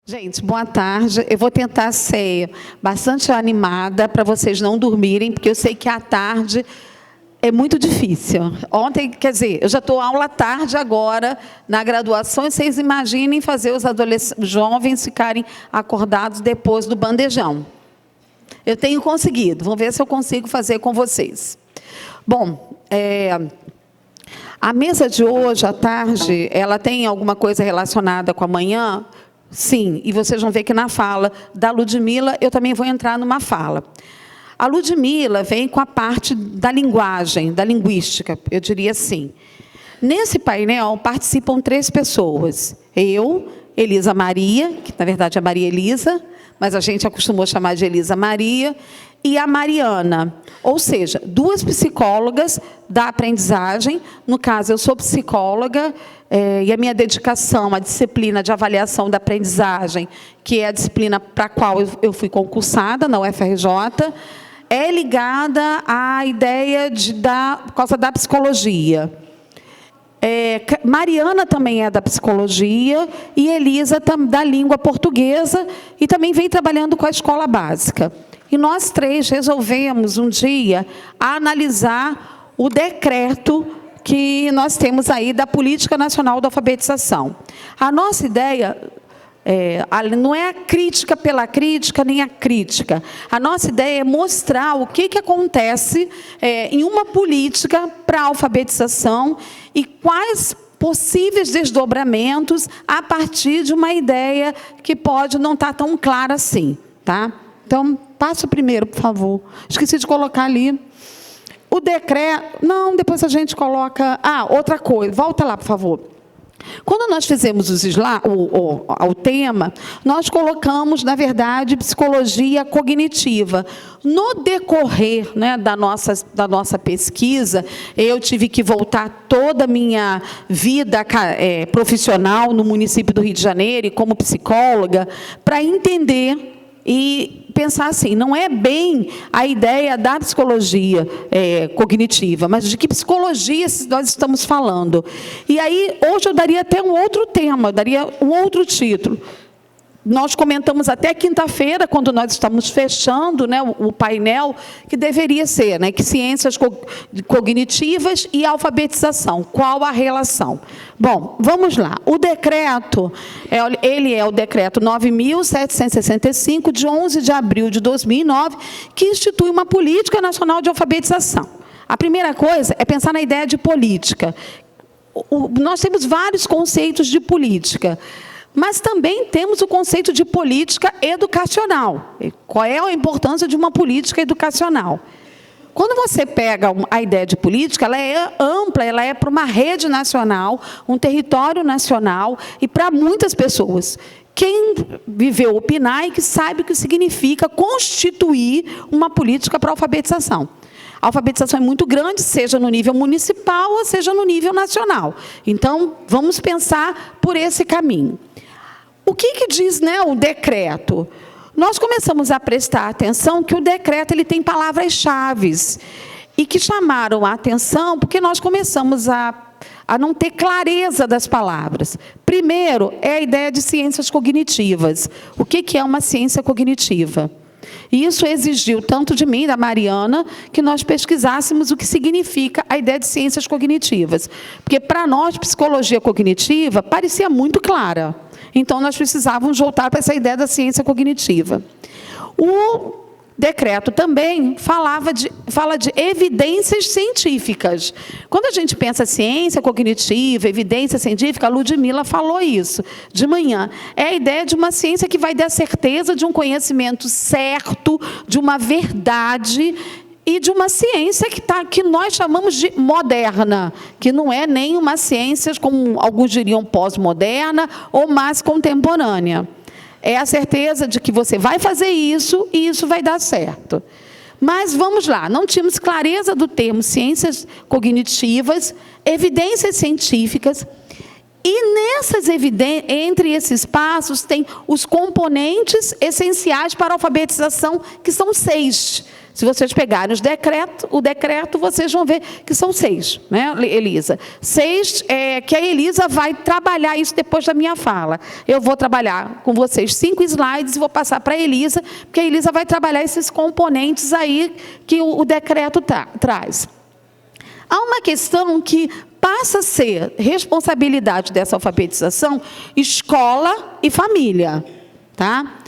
Gente, boa tarde. Eu vou tentar ser bastante animada para vocês não dormirem, porque eu sei que à tarde é muito difícil. Ontem, quer dizer, eu já estou aula tarde agora na graduação, e vocês imaginem fazer os jovens ficarem acordados depois do bandejão. Eu tenho conseguido, vamos ver se eu consigo fazer com vocês. Bom, a mesa de hoje, à tarde, ela tem alguma coisa relacionada com amanhã? Sim, e vocês vão ver que na fala da Ludmila, eu também vou entrar numa fala. A Ludmila vem com a parte da linguagem, da linguística, eu diria assim. Nesse painel participam 3 pessoas. Eu, Elisa Maria, que na verdade é Maria Elisa, mas a gente acostumou chamar de Elisa Maria, e a Mariana, ou seja, 2 psicólogas da aprendizagem. No caso, eu sou psicóloga, e a minha dedicação à disciplina de avaliação da aprendizagem, que é a disciplina para a qual eu fui concursada na UFRJ, é ligada à ideia por causa da psicologia. Mariana também é da psicologia e Elisa da língua portuguesa e também vem trabalhando com a escola básica. E nós 3 resolvemos um dia analisar o decreto que nós temos aí da Política Nacional da Alfabetização. A nossa ideia não é a crítica pela crítica, nem a crítica. A nossa ideia é mostrar o que acontece em uma política para a alfabetização e quais possíveis desdobramentos a partir de uma ideia que pode não estar tão clara assim. Tá? Então, passa o primeiro, por favor. Esqueci de colocar ali. O decreto... Não, depois a gente coloca... outra coisa. Volta lá, por favor. Quando nós fizemos o tema, nós colocamos, na verdade, psicologia cognitiva. No decorrer, né, da nossa pesquisa, eu tive que voltar toda a minha vida profissional no município do Rio de Janeiro, e como psicóloga, para entender e pensar assim, não é bem a ideia da psicologia cognitiva, mas de que psicologia nós estamos falando. E aí, hoje eu daria até um outro tema, daria um outro título. Nós comentamos até quinta-feira, quando nós estamos fechando, né, o painel, que deveria ser, né, que ciências cognitivas e alfabetização, qual a relação? Bom, vamos lá. O decreto, ele é o decreto 9.765, de 11 de abril de 2009, que institui uma política nacional de alfabetização. A primeira coisa é pensar na ideia de política. Nós temos vários conceitos de política, mas também temos o conceito de política educacional. Qual é a importância de uma política educacional? Quando você pega a ideia de política, ela é ampla, ela é para uma rede nacional, um território nacional e para muitas pessoas. Quem viveu o PNAE sabe o que significa constituir uma política para a alfabetização. A alfabetização é muito grande, seja no nível municipal ou seja no nível nacional. Então, vamos pensar por esse caminho. O que diz, né, o decreto? Nós começamos a prestar atenção que o decreto ele tem palavras-chave e que chamaram a atenção porque nós começamos a não ter clareza das palavras. Primeiro, é a ideia de ciências cognitivas. O que é uma ciência cognitiva? E isso exigiu tanto de mim, da Mariana, que nós pesquisássemos o que significa a ideia de ciências cognitivas. Porque, para nós, psicologia cognitiva parecia muito clara. Então, nós precisávamos voltar para essa ideia da ciência cognitiva. O decreto também fala de evidências científicas. Quando a gente pensa ciência cognitiva, evidência científica, a Ludmila falou isso de manhã. É a ideia de uma ciência que vai dar certeza de um conhecimento certo, de uma verdade e de uma ciência que nós chamamos de moderna, que não é nem uma ciência, como alguns diriam, pós-moderna ou mais contemporânea. É a certeza de que você vai fazer isso e isso vai dar certo. Mas vamos lá, não tínhamos clareza do termo ciências cognitivas, evidências científicas, e entre esses passos tem os componentes essenciais para a alfabetização, que são 6. Se vocês pegarem o decreto, vocês vão ver que são 6, né, Elisa? 6, que a Elisa vai trabalhar isso depois da minha fala. Eu vou trabalhar com vocês 5 slides e vou passar para a Elisa, porque a Elisa vai trabalhar esses componentes aí que o decreto traz. Há uma questão que passa a ser responsabilidade dessa alfabetização, escola e família, tá?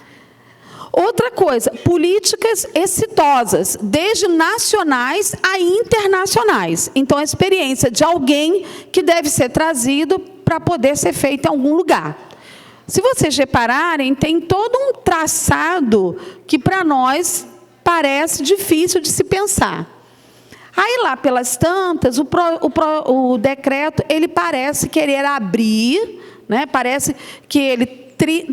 Outra coisa, políticas exitosas, desde nacionais a internacionais. Então, a experiência de alguém que deve ser trazido para poder ser feito em algum lugar. Se vocês repararem, tem todo um traçado que para nós parece difícil de se pensar. Aí, lá pelas tantas, o decreto, ele parece querer abrir, né? Parece que ele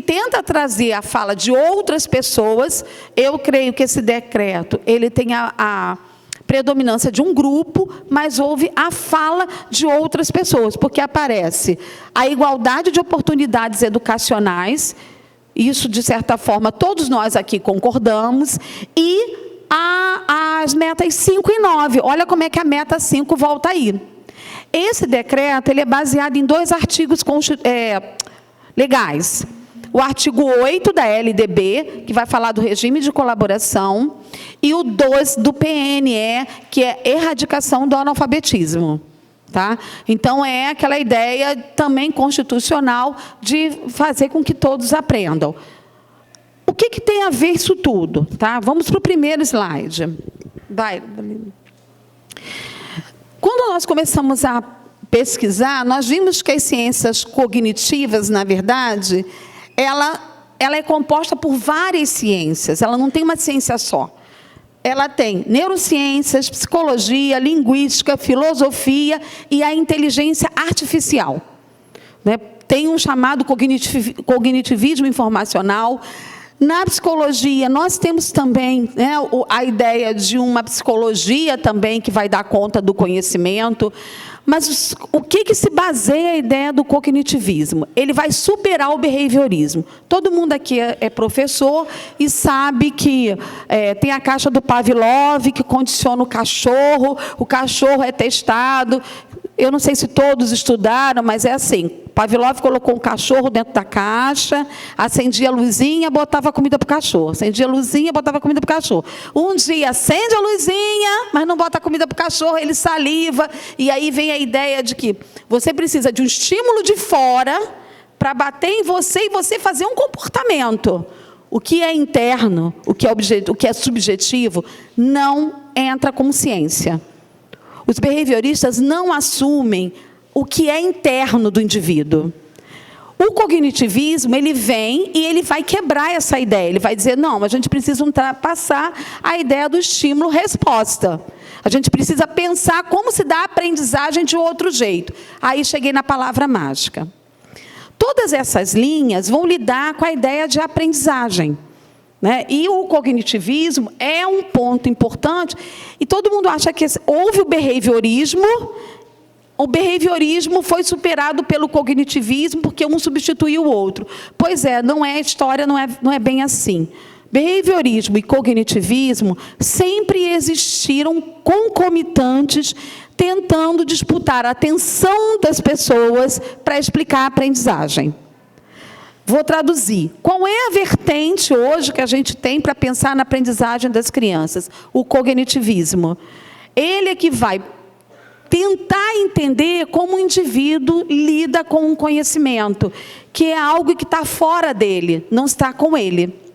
tenta trazer a fala de outras pessoas. Eu creio que esse decreto, ele tem a predominância de um grupo, mas houve a fala de outras pessoas, porque aparece a igualdade de oportunidades educacionais, isso, de certa forma, todos nós aqui concordamos, e as metas 5 e 9. Olha como é que a meta 5 volta aí. Esse decreto, ele é baseado em 2 artigos legais. O artigo 8 da LDB, que vai falar do regime de colaboração, e o 2 do PNE, que é erradicação do analfabetismo. Tá? Então, é aquela ideia também constitucional de fazer com que todos aprendam. O que tem a ver isso tudo? Tá? Vamos para o primeiro slide. Vai. Quando nós começamos a pesquisar, nós vimos que as ciências cognitivas, na verdade, ela é composta por várias ciências, ela não tem uma ciência só. Ela tem neurociências, psicologia, linguística, filosofia e a inteligência artificial. Né? Tem um chamado cognitivismo informacional. Na psicologia, nós temos também, né, a ideia de uma psicologia também que vai dar conta do conhecimento. Mas o que se baseia a ideia do cognitivismo? Ele vai superar o behaviorismo. Todo mundo aqui é professor e sabe que tem a caixa do Pavlov, que condiciona o cachorro é testado. Eu não sei se todos estudaram, mas é assim. Pavlov colocou um cachorro dentro da caixa, acendia a luzinha, botava comida para o cachorro. Acendia a luzinha, botava comida para o cachorro. Um dia acende a luzinha, mas não bota comida para o cachorro, ele saliva. E aí vem a ideia de que você precisa de um estímulo de fora para bater em você e você fazer um comportamento. O que é interno, o que é subjetivo, não entra como ciência. Os behavioristas não assumem o que é interno do indivíduo. O cognitivismo, ele vem e ele vai quebrar essa ideia. Ele vai dizer, não, a gente precisa ultrapassar a ideia do estímulo-resposta. A gente precisa pensar como se dá a aprendizagem de outro jeito. Aí cheguei na palavra mágica. Todas essas linhas vão lidar com a ideia de aprendizagem. Né? E o cognitivismo é um ponto importante, e todo mundo acha que houve o behaviorismo foi superado pelo cognitivismo, porque um substituiu o outro. Pois é, a história não é bem assim. Behaviorismo e cognitivismo sempre existiram concomitantes, tentando disputar a atenção das pessoas para explicar a aprendizagem. Vou traduzir. Qual é a vertente hoje que a gente tem para pensar na aprendizagem das crianças? O cognitivismo. Ele é que vai tentar entender como o indivíduo lida com um conhecimento, que é algo que está fora dele, não está com ele.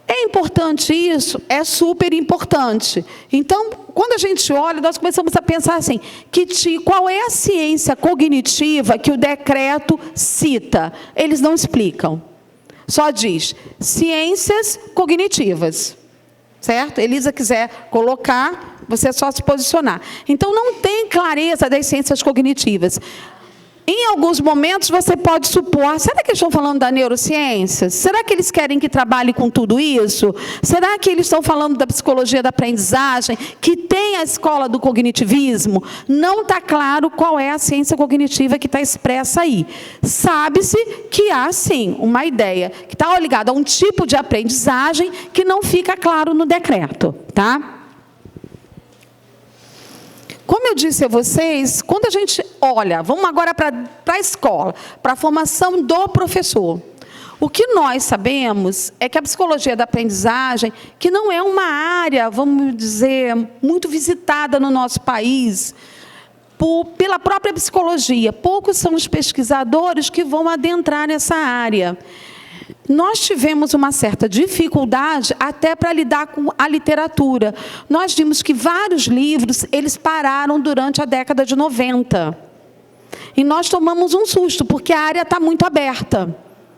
É importante isso? É super importante. Então, quando a gente olha, nós começamos a pensar assim, qual é a ciência cognitiva que o decreto cita? Eles não explicam. Só diz, ciências cognitivas. Certo? Elisa quiser colocar, você é só se posicionar. Então, não tem clareza das ciências cognitivas. Em alguns momentos você pode supor, será que eles estão falando da neurociência? Será que eles querem que trabalhe com tudo isso? Será que eles estão falando da psicologia da aprendizagem, que tem a escola do cognitivismo? Não está claro qual é a ciência cognitiva que está expressa aí. Sabe-se que há, sim, uma ideia que está ligada a um tipo de aprendizagem que não fica claro no decreto, tá? Como eu disse a vocês, quando a gente olha, vamos agora para a escola, para a formação do professor. O que nós sabemos é que a psicologia da aprendizagem, que não é uma área, vamos dizer, muito visitada no nosso país, pela própria psicologia. Poucos são os pesquisadores que vão adentrar nessa área. Nós tivemos uma certa dificuldade até para lidar com a literatura. Nós vimos que vários livros, eles pararam durante a década de 90. E nós tomamos um susto, porque a área está muito aberta.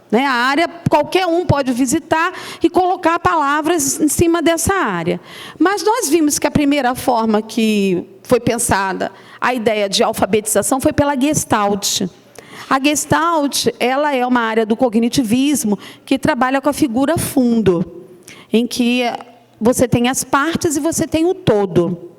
Né? A área, qualquer um pode visitar e colocar palavras em cima dessa área. Mas nós vimos que a primeira forma que foi pensada, a ideia de alfabetização, foi pela Gestalt. A Gestalt, ela é uma área do cognitivismo que trabalha com a figura fundo, em que você tem as partes e você tem o todo.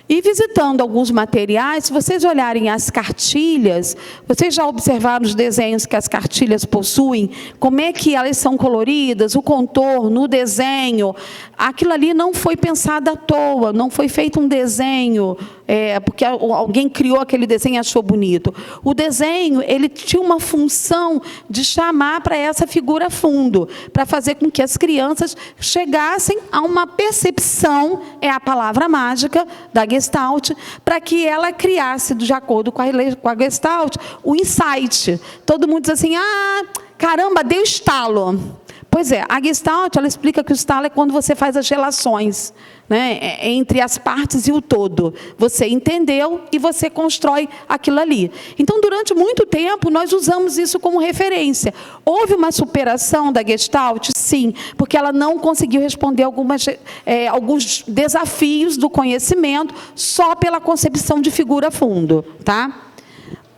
E visitando alguns materiais, se vocês olharem as cartilhas, vocês já observaram os desenhos que as cartilhas possuem? Como é que elas são coloridas, o contorno, o desenho? Aquilo ali não foi pensado à toa, não foi feito um desenho, porque alguém criou aquele desenho e achou bonito. O desenho, ele tinha uma função de chamar para essa figura fundo, para fazer com que as crianças chegassem a uma percepção, é a palavra mágica da Gestalt, para que ela criasse, de acordo com a Gestalt, o insight. Todo mundo diz assim, caramba, deu estalo. Pois é, a Gestalt, ela explica que o estalo é quando você faz as relações, né, entre as partes e o todo. Você entendeu e você constrói aquilo ali. Então, durante muito tempo, nós usamos isso como referência. Houve uma superação da Gestalt? Sim, porque ela não conseguiu responder alguns desafios do conhecimento só pela concepção de figura fundo, tá?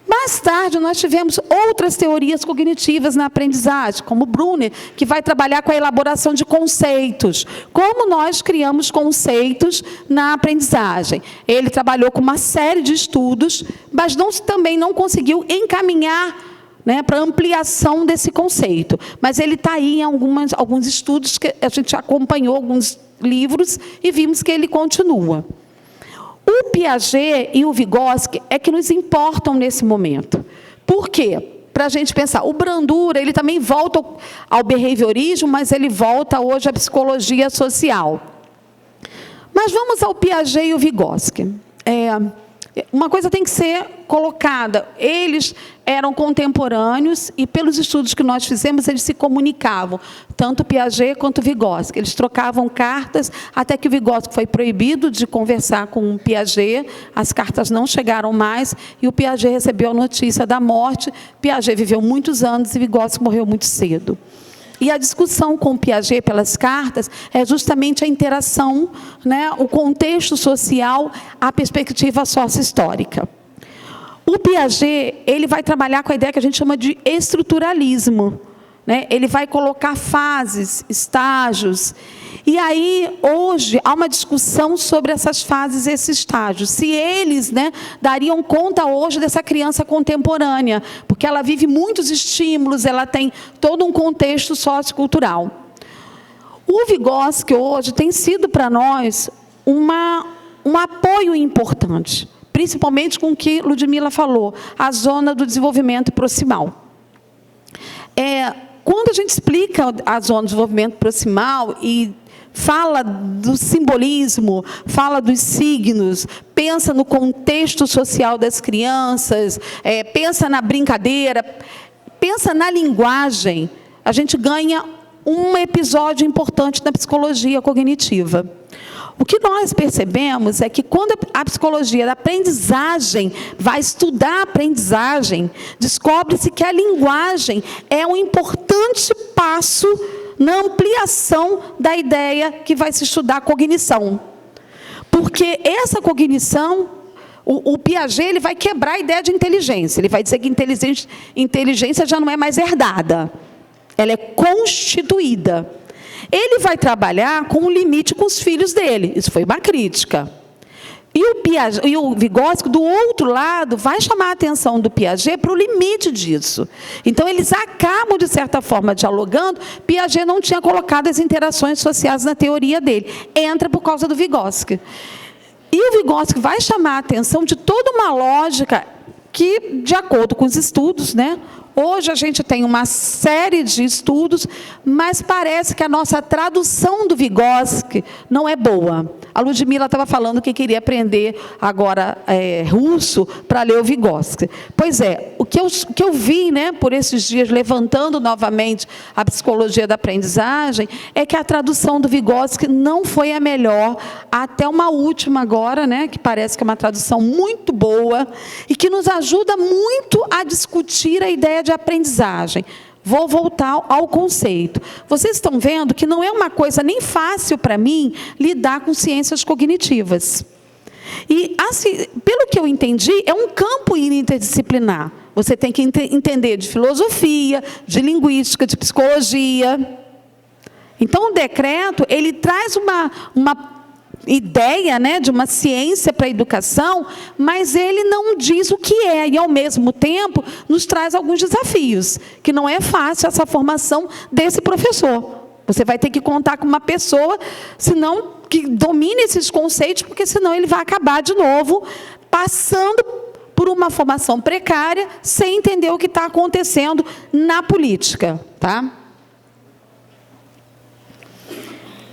Mais tarde, nós tivemos outras teorias cognitivas na aprendizagem, como Brunner, que vai trabalhar com a elaboração de conceitos. Como nós criamos conceitos na aprendizagem? Ele trabalhou com uma série de estudos, mas também não conseguiu encaminhar, né, para ampliação desse conceito. Mas ele está aí em alguns estudos que a gente acompanhou, alguns livros, e vimos que ele continua. O Piaget e o Vygotsky é que nos importam nesse momento. Por quê? Para a gente pensar, o Bandura, ele também volta ao behaviorismo, mas ele volta hoje à psicologia social. Mas vamos ao Piaget e o Vygotsky. Uma coisa tem que ser colocada. Eles eram contemporâneos e, pelos estudos que nós fizemos, eles se comunicavam, tanto Piaget quanto Vygotsky. Eles trocavam cartas, até que o Vygotsky foi proibido de conversar com o Piaget, as cartas não chegaram mais, e o Piaget recebeu a notícia da morte. Piaget viveu muitos anos e Vygotsky morreu muito cedo. E a discussão com o Piaget pelas cartas é justamente a interação, né, o contexto social, a perspectiva sócio-histórica. O Piaget, ele vai trabalhar com a ideia que a gente chama de estruturalismo, né? Ele vai colocar fases, estágios. E aí, hoje, há uma discussão sobre essas fases, esses estágios. Se eles, né, dariam conta hoje dessa criança contemporânea, porque ela vive muitos estímulos, ela tem todo um contexto sociocultural. O Vygotsky, hoje, tem sido para nós um apoio importante, principalmente com o que Ludmila falou, a zona do desenvolvimento proximal. Quando a gente explica a zona de desenvolvimento proximal e fala do simbolismo, fala dos signos, pensa no contexto social das crianças, pensa na brincadeira, pensa na linguagem, a gente ganha um episódio importante na psicologia cognitiva. O que nós percebemos é que quando a psicologia da aprendizagem vai estudar a aprendizagem, descobre-se que a linguagem é um importante passo na ampliação da ideia que vai se estudar a cognição. Porque essa cognição, O Piaget ele vai quebrar a ideia de inteligência. Ele vai dizer que inteligência já não é mais herdada. Ela é constituída. Ele vai trabalhar com um limite com os filhos dele. Isso foi uma crítica. E o Vygotsky, do outro lado, vai chamar a atenção do Piaget para o limite disso. Então, eles acabam, de certa forma, dialogando. Piaget não tinha colocado as interações sociais na teoria dele. Entra por causa do Vygotsky. E o Vygotsky vai chamar a atenção de toda uma lógica que, de acordo com os estudos, né, hoje a gente tem uma série de estudos, mas parece que a nossa tradução do Vygotsky não é boa. A Ludmila estava falando que queria aprender agora russo para ler o Vygotsky. Pois é, o que eu vi, né, por esses dias, levantando novamente a psicologia da aprendizagem, é que a tradução do Vygotsky não foi a melhor, até uma última agora, né, que parece que é uma tradução muito boa e que nos ajuda muito a discutir a ideia de aprendizagem. Vou voltar ao conceito. Vocês estão vendo que não é uma coisa nem fácil para mim lidar com ciências cognitivas. E, assim, pelo que eu entendi, é um campo interdisciplinar. Você tem que entender de filosofia, de linguística, de psicologia. Então, o decreto, ele traz uma ideia, né, de uma ciência para a educação, mas ele não diz o que é, e ao mesmo tempo nos traz alguns desafios, que não é fácil essa formação desse professor. Você vai ter que contar com uma pessoa, senão, que domine esses conceitos, porque senão ele vai acabar de novo passando por uma formação precária, sem entender o que está acontecendo na política, tá?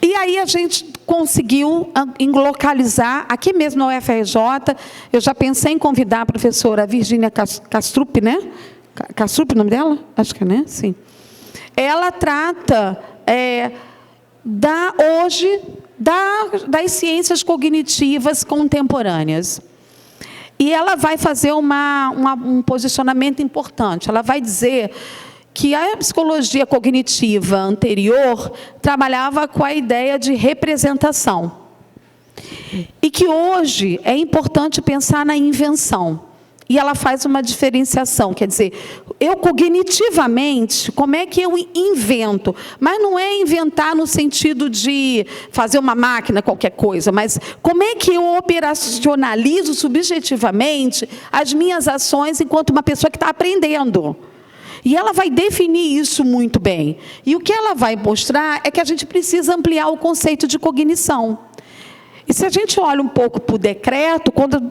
E aí a gente conseguiu localizar, aqui mesmo na UFRJ, eu já pensei em convidar a professora Virgínia Kastrup, né? Kastrup, o nome dela? Acho que é, né? Sim. Ela trata das ciências cognitivas contemporâneas. E ela vai fazer um posicionamento importante. Ela vai dizer que a psicologia cognitiva anterior trabalhava com a ideia de representação. E que hoje é importante pensar na invenção. E ela faz uma diferenciação, quer dizer, eu cognitivamente, como é que eu invento? Mas não é inventar no sentido de fazer uma máquina, qualquer coisa, mas como é que eu operacionalizo subjetivamente as minhas ações enquanto uma pessoa que está aprendendo? E ela vai definir isso muito bem. E o que ela vai mostrar é que a gente precisa ampliar o conceito de cognição. E se a gente olha um pouco para o decreto, quando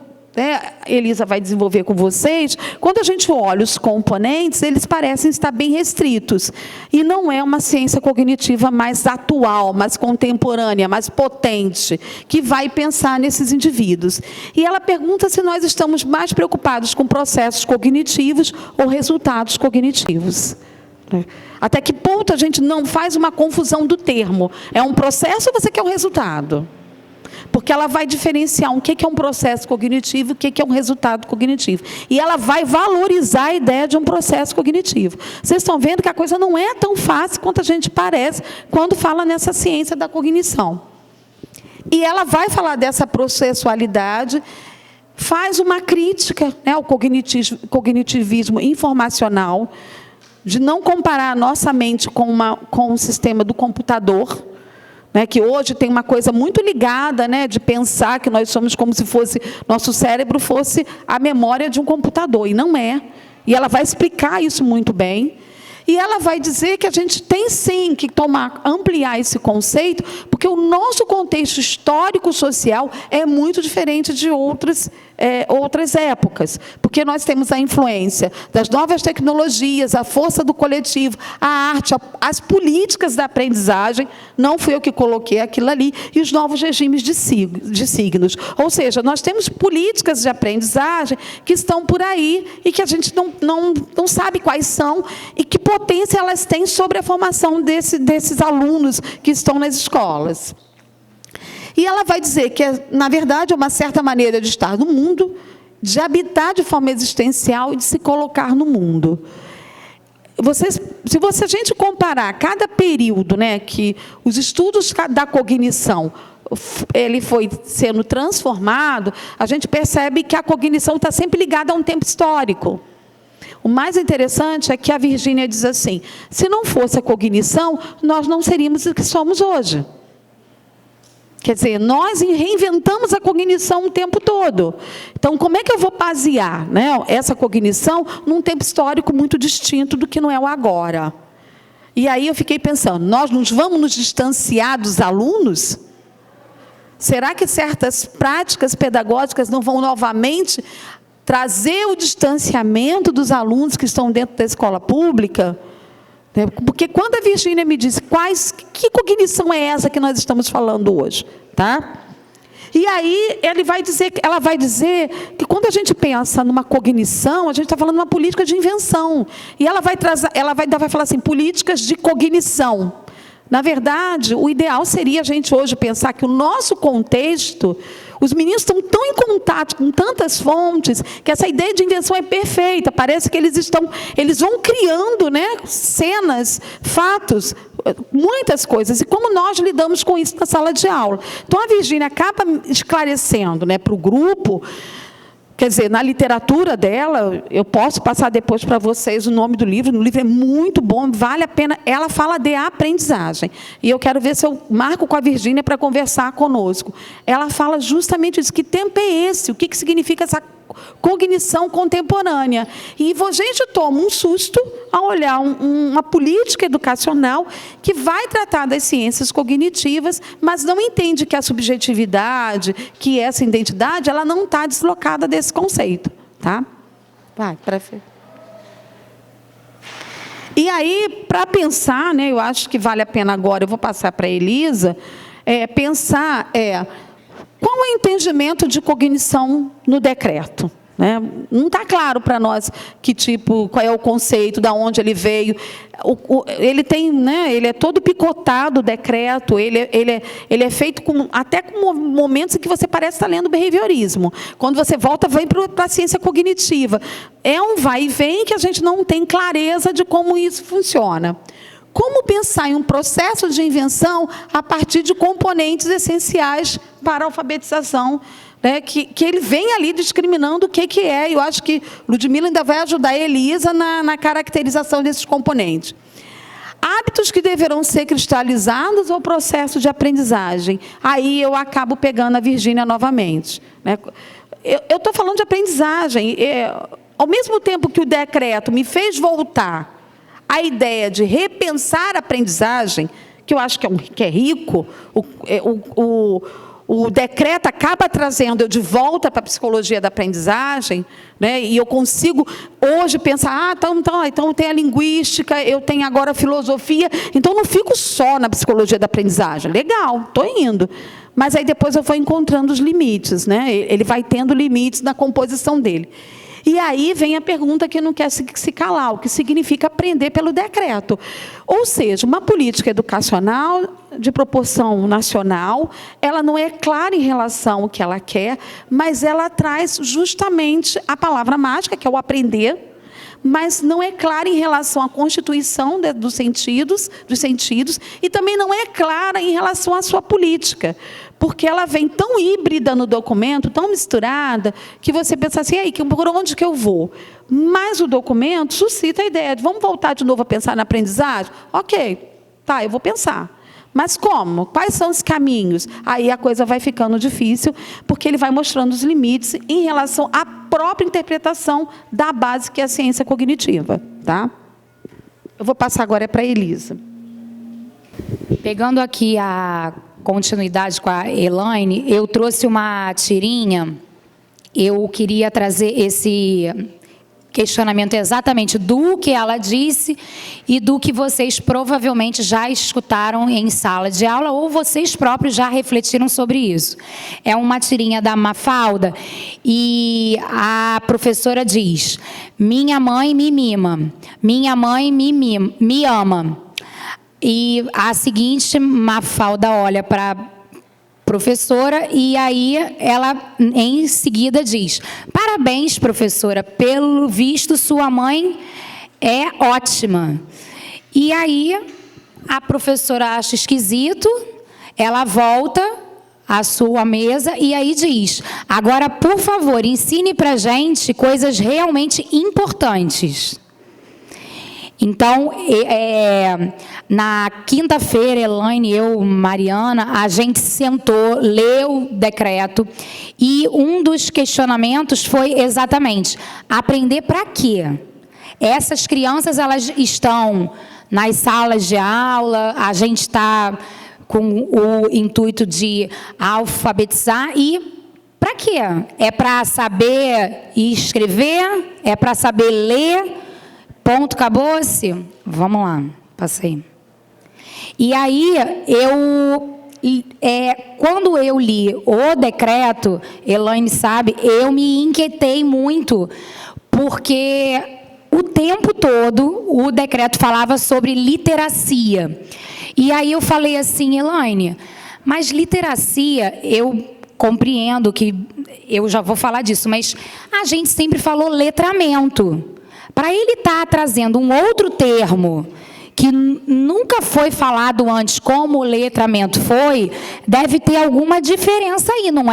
Elisa vai desenvolver com vocês, quando a gente olha os componentes, eles parecem estar bem restritos. E não é uma ciência cognitiva mais atual, mais contemporânea, mais potente, que vai pensar nesses indivíduos. E ela pergunta se nós estamos mais preocupados com processos cognitivos ou resultados cognitivos. Até que ponto a gente não faz uma confusão do termo? É um processo ou você quer um resultado? Porque ela vai diferenciar o que é um processo cognitivo e o que é um resultado cognitivo. E ela vai valorizar a ideia de um processo cognitivo. Vocês estão vendo que a coisa não é tão fácil quanto a gente parece quando fala nessa ciência da cognição. E ela vai falar dessa processualidade, faz uma crítica, né, ao cognitivismo informacional, de não comparar a nossa mente com o sistema do computador, né, que hoje tem uma coisa muito ligada, né, de pensar que nós somos como se fosse, nosso cérebro fosse a memória de um computador, e não é. E ela vai explicar isso muito bem. E ela vai dizer que a gente tem sim que ampliar esse conceito, porque o nosso contexto histórico-social é muito diferente de outras épocas. Porque nós temos a influência das novas tecnologias, a força do coletivo, a arte, as políticas da aprendizagem, não fui eu que coloquei aquilo ali, e os novos regimes de signos. Ou seja, nós temos políticas de aprendizagem que estão por aí e que a gente não sabe quais são e que potência elas têm sobre a formação desses alunos que estão nas escolas. E ela vai dizer que, na verdade, é uma certa maneira de estar no mundo, de habitar de forma existencial e de se colocar no mundo. Se a gente comparar cada período, né, que os estudos da cognição ele foi sendo transformado, a gente percebe que a cognição está sempre ligada a um tempo histórico. O mais interessante é que a Virgínia diz assim: se não fosse a cognição, nós não seríamos o que somos hoje. Quer dizer, nós reinventamos a cognição o tempo todo. Então, como é que eu vou basear, né, essa cognição num tempo histórico muito distinto do que não é o agora? E aí eu fiquei pensando, nós vamos nos distanciar dos alunos? Será que certas práticas pedagógicas não vão novamente trazer o distanciamento dos alunos que estão dentro da escola pública? Porque quando a Virgínia me diz que cognição é essa que nós estamos falando hoje, tá? E aí ela vai dizer que quando a gente pensa numa cognição, a gente está falando de uma política de invenção. E ela vai falar assim, políticas de cognição. Na verdade, o ideal seria a gente hoje pensar que o nosso contexto, os meninos estão tão em contato com tantas fontes, que essa ideia de invenção é perfeita. Parece que eles vão criando, né, cenas, fatos, muitas coisas. E como nós lidamos com isso na sala de aula? Então, a Virgínia acaba esclarecendo, né, para o grupo. Quer dizer, na literatura dela, eu posso passar depois para vocês o nome do livro. O livro é muito bom, vale a pena. Ela fala de aprendizagem. E eu quero ver se eu marco com a Virgínia para conversar conosco. Ela fala justamente isso. Que tempo é esse? O que significa essa cognição contemporânea? E a gente toma um susto ao olhar uma política educacional que vai tratar das ciências cognitivas, mas não entende que a subjetividade, que essa identidade, ela não está deslocada desse conceito. Tá? Vai, prefeito. E aí, para pensar, né, eu acho que vale a pena agora, eu vou passar para a Elisa, pensar qual é o entendimento de cognição no decreto. Né? Não está claro para nós qual é o conceito, de onde ele veio. Ele tem, né, ele é todo picotado, o decreto, ele é feito até com momentos em que você parece estar lendo behaviorismo. Quando você volta, vem para a ciência cognitiva. É um vai e vem que a gente não tem clareza de como isso funciona. Como pensar em um processo de invenção a partir de componentes essenciais para a alfabetização, né, que ele vem ali discriminando o que é. Eu acho que Ludmila ainda vai ajudar a Elisa na caracterização desses componentes. Hábitos que deverão ser cristalizados ou processo de aprendizagem. Aí eu acabo pegando a Virgínia novamente. Né? Eu estou falando de aprendizagem. Ao mesmo tempo que o decreto me fez voltar a ideia de repensar a aprendizagem, que eu acho que é rico, o decreto acaba trazendo eu de volta para a psicologia da aprendizagem, né? E eu consigo hoje pensar, então tem a linguística, eu tenho agora a filosofia, então não fico só na psicologia da aprendizagem. Legal, estou indo. Mas aí depois eu vou encontrando os limites, né? Ele vai tendo limites na composição dele. E aí vem a pergunta que não quer se calar, o que significa aprender pelo decreto. Ou seja, uma política educacional de proporção nacional, ela não é clara em relação ao que ela quer, mas ela traz justamente a palavra mágica, que é o aprender, mas não é clara em relação à constituição dos sentidos, e também não é clara em relação à sua política, porque ela vem tão híbrida no documento, tão misturada, que você pensa assim, aí, por onde que eu vou? Mas o documento suscita a ideia de, vamos voltar de novo a pensar na aprendizagem? Ok, tá, eu vou pensar. Mas como? Quais são os caminhos? Aí a coisa vai ficando difícil, porque ele vai mostrando os limites em relação à própria interpretação da base que é a ciência cognitiva. Tá? Eu vou passar agora para a Elisa. Pegando aqui a continuidade com a Elaine, eu trouxe uma tirinha, eu queria trazer esse questionamento exatamente do que ela disse e do que vocês provavelmente já escutaram em sala de aula ou vocês próprios já refletiram sobre isso. É uma tirinha da Mafalda e a professora diz: minha mãe me mima, minha mãe me ama. E a seguinte, Mafalda olha para a professora e aí ela em seguida diz: parabéns, professora, pelo visto sua mãe é ótima. E aí a professora acha esquisito, ela volta a sua mesa e aí diz: agora, por favor, ensine para a gente coisas realmente importantes. Então, na quinta-feira, Elaine, eu, Mariana, a gente sentou, leu o decreto e um dos questionamentos foi exatamente: aprender para quê? Essas crianças, elas estão nas salas de aula, a gente está com o intuito de alfabetizar e para quê? É para saber escrever? É para saber ler? Ponto, acabou-se? Vamos lá, passei. E aí, quando eu li o decreto, Elaine sabe, eu me inquietei muito, porque o tempo todo o decreto falava sobre literacia. E aí eu falei assim: Elaine, mas literacia, eu compreendo que, eu já vou falar disso, mas a gente sempre falou letramento. Para ele estar trazendo um outro termo que nunca foi falado antes, como o letramento foi, deve ter alguma diferença aí, não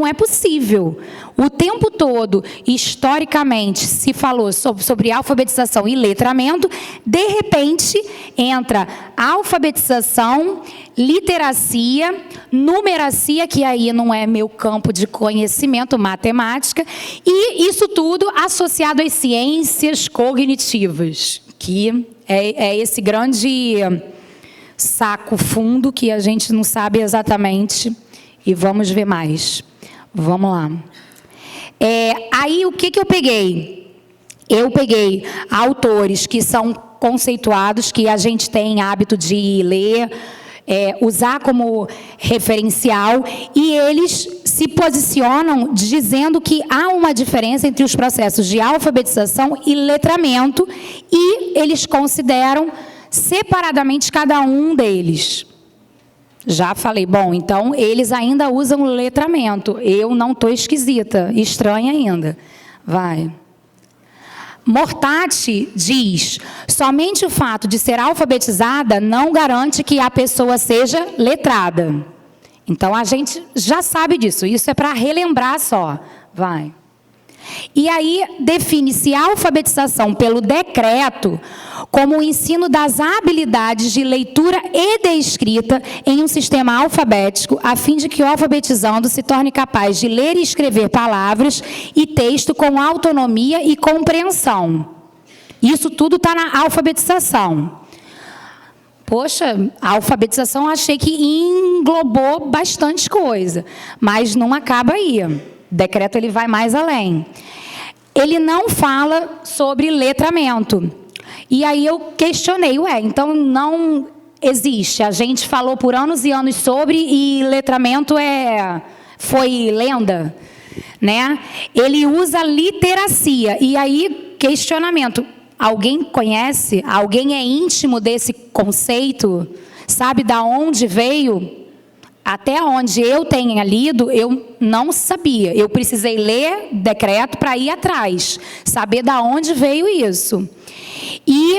é possível. O tempo todo, historicamente, se falou sobre alfabetização e letramento, de repente, entra alfabetização, literacia, numeracia, que aí não é meu campo de conhecimento, matemática, e isso tudo associado às ciências cognitivas, que é esse grande saco fundo que a gente não sabe exatamente, e vamos ver mais. Vamos lá. Aí, o que eu peguei? Eu peguei autores que são conceituados, que a gente tem hábito de ler, usar como referencial, e eles se posicionam dizendo que há uma diferença entre os processos de alfabetização e letramento, e eles consideram separadamente cada um deles. Já falei, bom, então eles ainda usam letramento. Eu não estou esquisita, estranha ainda. Vai. Mortati diz: somente o fato de ser alfabetizada não garante que a pessoa seja letrada. Então a gente já sabe disso, isso é para relembrar só. Vai. E aí define-se a alfabetização pelo decreto como o ensino das habilidades de leitura e de escrita em um sistema alfabético, a fim de que o alfabetizando se torne capaz de ler e escrever palavras e texto com autonomia e compreensão. Isso tudo está na alfabetização. Poxa, a alfabetização achei que englobou bastante coisa, mas não acaba aí. O decreto ele vai mais além. Ele não fala sobre letramento. E aí eu questionei, então não existe. A gente falou por anos e anos sobre, e letramento foi lenda, né? Ele usa literacia. E aí, questionamento. Alguém conhece? Alguém é íntimo desse conceito? Sabe de onde veio? Até onde eu tenha lido, eu não sabia. Eu precisei ler decreto para ir atrás, saber de onde veio isso. E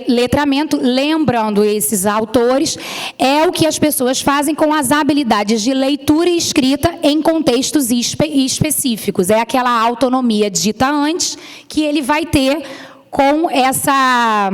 letramento, lembrando esses autores, é o que as pessoas fazem com as habilidades de leitura e escrita em contextos específicos. É aquela autonomia dita antes que ele vai ter com essa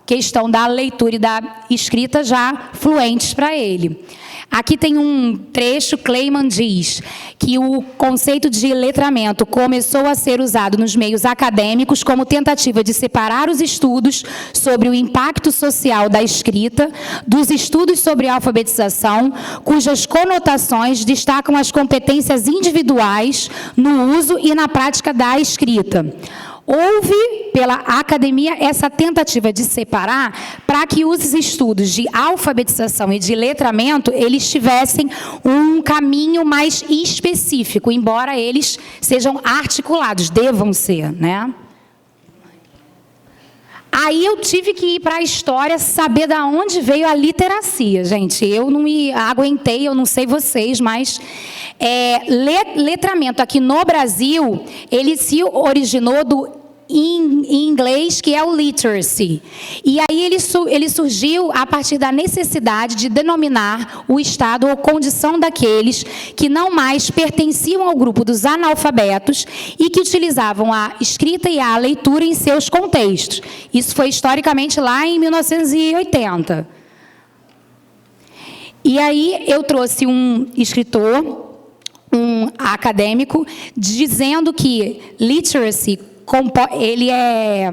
questão da leitura e da escrita já fluentes para ele. Aqui tem um trecho, Kleiman diz que o conceito de letramento começou a ser usado nos meios acadêmicos como tentativa de separar os estudos sobre o impacto social da escrita dos estudos sobre a alfabetização, cujas conotações destacam as competências individuais no uso e na prática da escrita. Houve, pela academia, essa tentativa de separar para que os estudos de alfabetização e de letramento, eles tivessem um caminho mais específico, embora eles sejam articulados, devam ser, né? Aí eu tive que ir para a história, saber de onde veio a literacia, gente. Eu não me aguentei, eu não sei vocês, mas letramento aqui no Brasil, ele se originou do em inglês, que é o literacy. E aí ele surgiu a partir da necessidade de denominar o estado ou condição daqueles que não mais pertenciam ao grupo dos analfabetos e que utilizavam a escrita e a leitura em seus contextos. Isso foi historicamente lá em 1980. E aí eu trouxe um escritor, um acadêmico, dizendo que literacy, ele é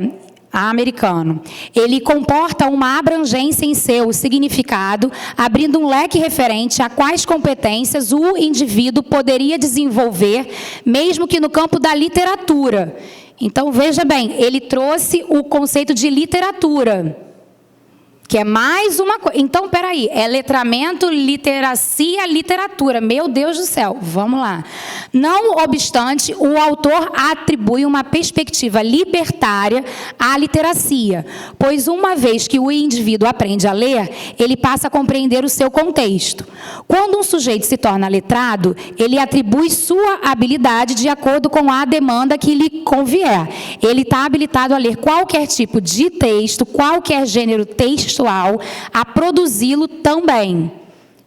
americano, ele comporta uma abrangência em seu significado, abrindo um leque referente a quais competências o indivíduo poderia desenvolver, mesmo que no campo da literatura. Então, veja bem, ele trouxe o conceito de literatura, que é mais uma coisa. Então, peraí, é letramento, literacia, literatura. Meu Deus do céu, vamos lá. Não obstante, o autor atribui uma perspectiva libertária à literacia, pois uma vez que o indivíduo aprende a ler, ele passa a compreender o seu contexto. Quando um sujeito se torna letrado, ele atribui sua habilidade de acordo com a demanda que lhe convier. Ele está habilitado a ler qualquer tipo de texto, qualquer gênero textual, a produzi-lo também.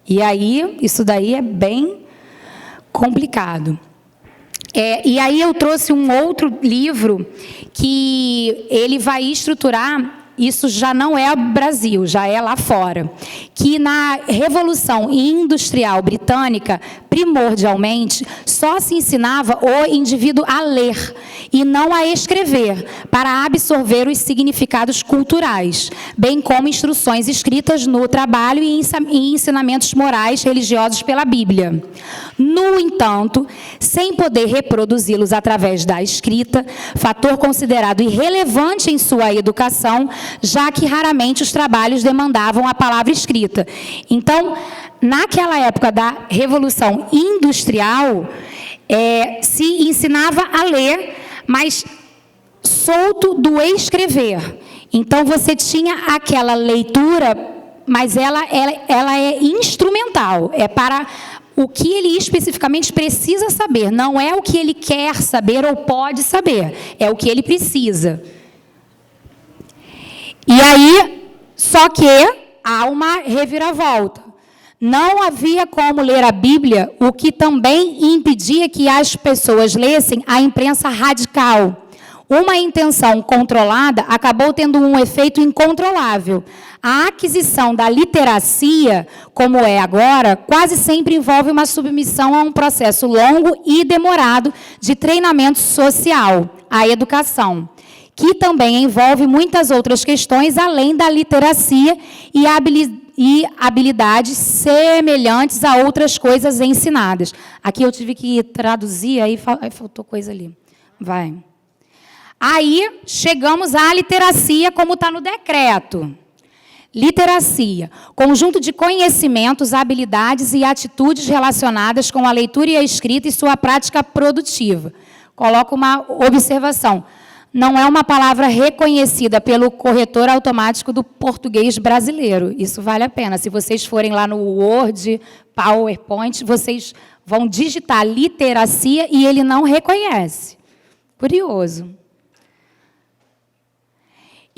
E aí, isso daí é bem complicado. E aí eu trouxe um outro livro que ele vai estruturar. Isso já não é Brasil, já é lá fora. Que na Revolução Industrial Britânica, primordialmente, só se ensinava o indivíduo a ler e não a escrever, para absorver os significados culturais, bem como instruções escritas no trabalho e ensinamentos morais religiosos pela Bíblia. No entanto, sem poder reproduzi-los através da escrita, fator considerado irrelevante em sua educação, já que raramente os trabalhos demandavam a palavra escrita. Então, naquela época da Revolução Industrial, se ensinava a ler, mas solto do escrever. Então, você tinha aquela leitura, mas ela é instrumental, é para o que ele especificamente precisa saber, não é o que ele quer saber ou pode saber, é o que ele precisa. E aí, só que há uma reviravolta. Não havia como ler a Bíblia, o que também impedia que as pessoas lessem a imprensa radical. Uma intenção controlada acabou tendo um efeito incontrolável. A aquisição da literacia, como é agora, quase sempre envolve uma submissão a um processo longo e demorado de treinamento social, a educação, que também envolve muitas outras questões além da literacia e habilidades semelhantes a outras coisas ensinadas. Aqui eu tive que traduzir, aí faltou coisa ali. Vai. Aí chegamos à literacia, como está no decreto. Literacia, conjunto de conhecimentos, habilidades e atitudes relacionadas com a leitura e a escrita e sua prática produtiva. Coloco uma observação. Não é uma palavra reconhecida pelo corretor automático do português brasileiro. Isso vale a pena. Se vocês forem lá no Word, PowerPoint, vocês vão digitar literacia e ele não reconhece. Curioso.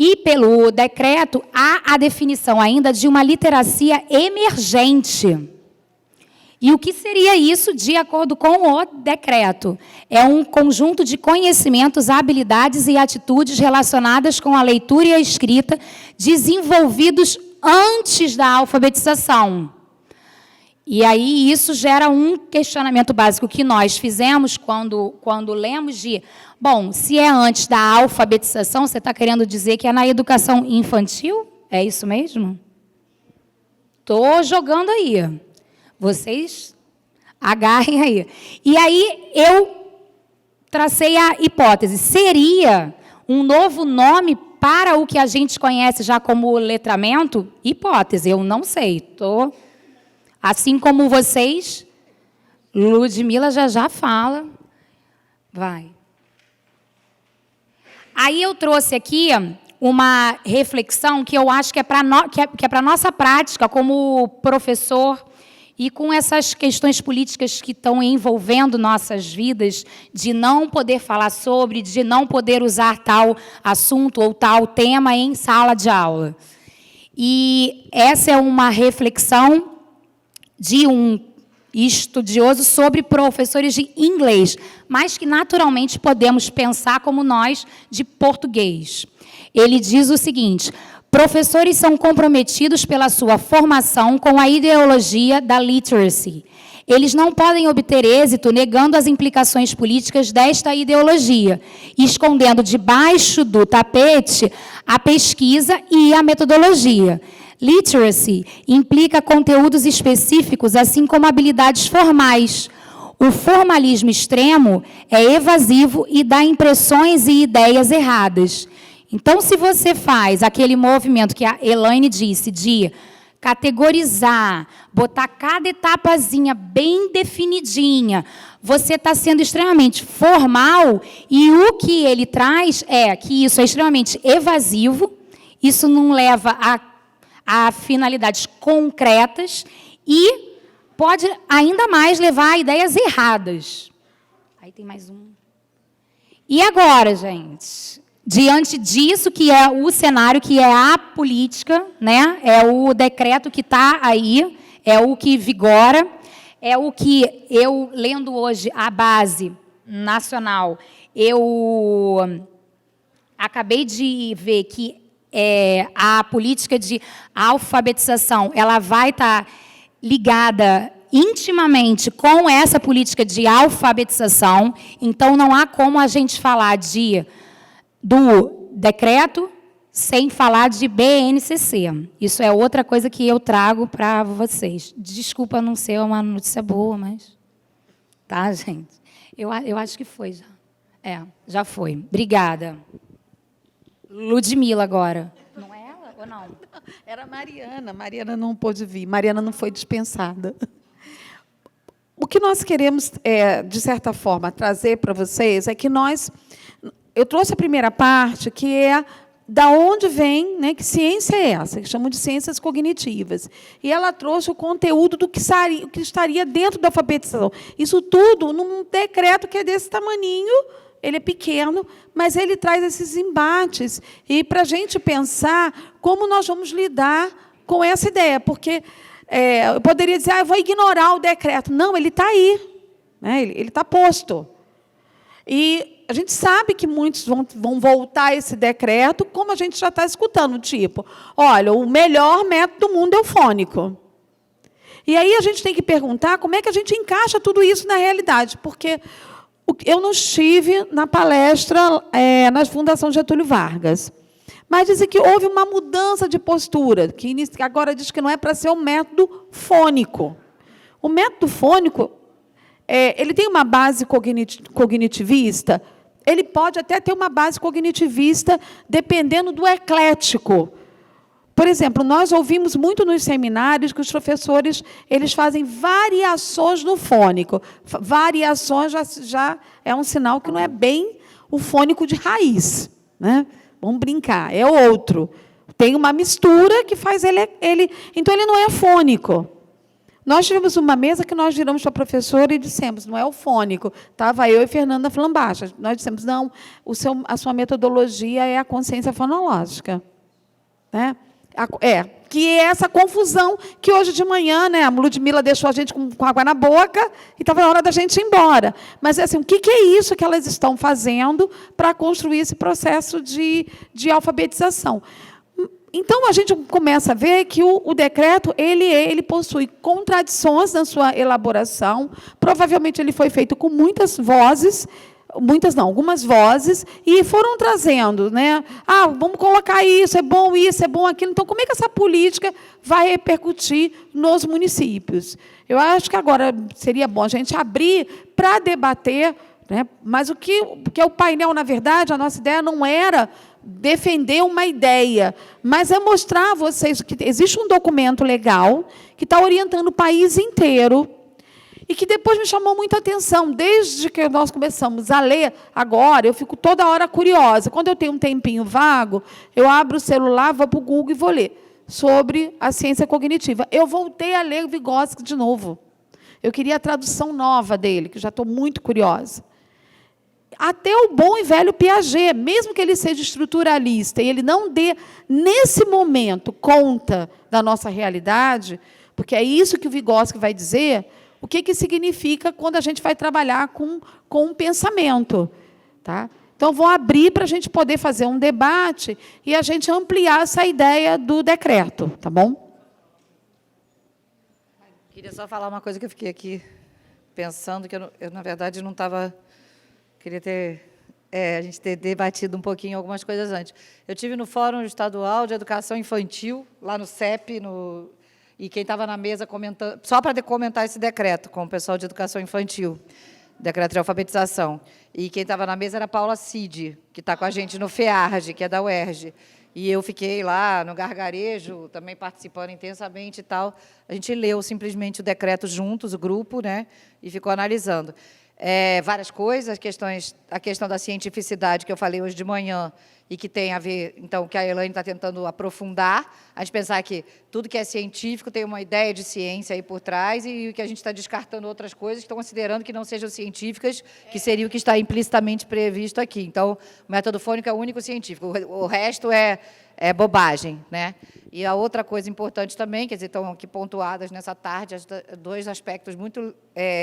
E, pelo decreto, há a definição ainda de uma literacia emergente. E o que seria isso, de acordo com o decreto? É um conjunto de conhecimentos, habilidades e atitudes relacionadas com a leitura e a escrita, desenvolvidos antes da alfabetização. E aí isso gera um questionamento básico que nós fizemos quando lemos de... Bom, se é antes da alfabetização, você está querendo dizer que é na educação infantil? É isso mesmo? Estou jogando aí. Vocês agarrem aí. E aí eu tracei a hipótese. Seria um novo nome para o que a gente conhece já como letramento? Hipótese, eu não sei. Estou... Assim como vocês, Ludmila já fala. Vai. Aí eu trouxe aqui uma reflexão que eu acho que é para a nossa prática como professor E com essas questões políticas que estão envolvendo nossas vidas, de não poder falar sobre, de não poder usar tal assunto ou tal tema em sala de aula. E essa é uma reflexão de um estudioso sobre professores de inglês, mas que naturalmente podemos pensar como nós de português. Ele diz o seguinte: professores são comprometidos pela sua formação com a ideologia da literacy. Eles não podem obter êxito negando as implicações políticas desta ideologia, escondendo debaixo do tapete a pesquisa e a metodologia. Literacy implica conteúdos específicos, assim como habilidades formais. O formalismo extremo é evasivo e dá impressões e ideias erradas. Então, se você faz aquele movimento que a Elaine disse, de categorizar, botar cada etapazinha bem definidinha, você está sendo extremamente formal, e o que ele traz é que isso é extremamente evasivo, isso não leva a finalidades concretas e pode ainda mais levar a ideias erradas. Aí tem mais um. E agora, gente, diante disso, que é o cenário, que é a política, né? É o decreto que está aí, é o que vigora, é o que eu, lendo hoje a base nacional, eu acabei de ver que a política de alfabetização, ela vai estar ligada intimamente com essa política de alfabetização. Então, não há como a gente falar do decreto sem falar de BNCC. Isso é outra coisa que eu trago para vocês. Desculpa não ser uma notícia boa, mas... Tá, gente? Eu acho que foi já. Já foi. Obrigada. Ludmila agora. Não é ela ou não? Era a Mariana. Mariana não pôde vir. Mariana não foi dispensada. O que nós queremos, de certa forma, trazer para vocês é que eu trouxe a primeira parte, que é da onde vem, né, que ciência é essa, que chamam de ciências cognitivas. E ela trouxe o conteúdo do que estaria dentro da alfabetização. Isso tudo num decreto que é desse tamaninho. Ele é pequeno, mas ele traz esses embates. E para a gente pensar como nós vamos lidar com essa ideia. Porque eu poderia dizer, eu vou ignorar o decreto. Não, ele está aí. Né? Ele está posto. E a gente sabe que muitos vão voltar a esse decreto, como a gente já está escutando, tipo, olha, o melhor método do mundo é o fônico. E aí a gente tem que perguntar como é que a gente encaixa tudo isso na realidade. Porque... eu não estive na palestra na Fundação Getúlio Vargas, mas dizem que houve uma mudança de postura, que agora diz que não é para ser um método fônico. O método fônico, ele tem uma base cognitivista, ele pode até ter uma base cognitivista dependendo do eclético. Por exemplo, nós ouvimos muito nos seminários que os professores eles fazem variações no fônico. Variações já é um sinal que não é bem o fônico de raiz. Né? Vamos brincar, é outro. Tem uma mistura que faz ele... Então, ele não é fônico. Nós tivemos uma mesa que nós viramos para a professora e dissemos, não é o fônico. Estava eu e Fernanda Flambacha. Nós dissemos, não, a sua metodologia é a consciência fonológica. Né? Que é essa confusão que hoje de manhã, né, a Ludmila deixou a gente com água na boca e estava na hora da gente ir embora. Mas, assim, o que é isso que elas estão fazendo para construir esse processo de alfabetização? Então, a gente começa a ver que o decreto ele possui contradições na sua elaboração. Provavelmente, ele foi feito com muitas vozes, algumas vozes, e foram trazendo, né? Vamos colocar isso é bom aquilo. Então, como é que essa política vai repercutir nos municípios? Eu acho que agora seria bom a gente abrir para debater, né? Mas o que é o painel, na verdade, a nossa ideia não era defender uma ideia, mas é mostrar a vocês que existe um documento legal que está orientando o país inteiro, e que depois me chamou muita atenção. Desde que nós começamos a ler, agora, eu fico toda hora curiosa. Quando eu tenho um tempinho vago, eu abro o celular, vou para o Google e vou ler. sobre a ciência cognitiva. Eu voltei a ler Vygotsky de novo. Eu queria a tradução nova dele, que já estou muito curiosa. Até o bom e velho Piaget, mesmo que ele seja estruturalista e ele não dê, nesse momento, conta da nossa realidade, porque é isso que o Vygotsky vai dizer, o que significa quando a gente vai trabalhar com um pensamento. Tá? Então, vou abrir para a gente poder fazer um debate e a gente ampliar essa ideia do decreto. Tá bom? Queria só falar uma coisa que eu fiquei aqui pensando, que eu na verdade, não estava... Queria a gente ter debatido um pouquinho algumas coisas antes. Eu estive no Fórum Estadual de Educação Infantil, lá no CEP, e quem estava na mesa comentando, só para comentar esse decreto com o pessoal de Educação Infantil, decreto de alfabetização. E quem estava na mesa era a Paula Cid, que está com a gente no FEARJ, que é da UERJ. E eu fiquei lá no gargarejo, também participando intensamente e tal. A gente leu simplesmente o decreto juntos, o grupo, né, e ficou analisando. Várias coisas, a questão da cientificidade, que eu falei hoje de manhã, e que tem a ver, então, que a Elaine está tentando aprofundar, a gente pensar que tudo que é científico tem uma ideia de ciência aí por trás, e que a gente está descartando outras coisas, estão considerando que não sejam científicas, que seria o que está implicitamente previsto aqui. Então, o método fônico é o único científico, o resto é bobagem, né? E a outra coisa importante também, quer dizer, estão aqui pontuadas nessa tarde, dois aspectos muito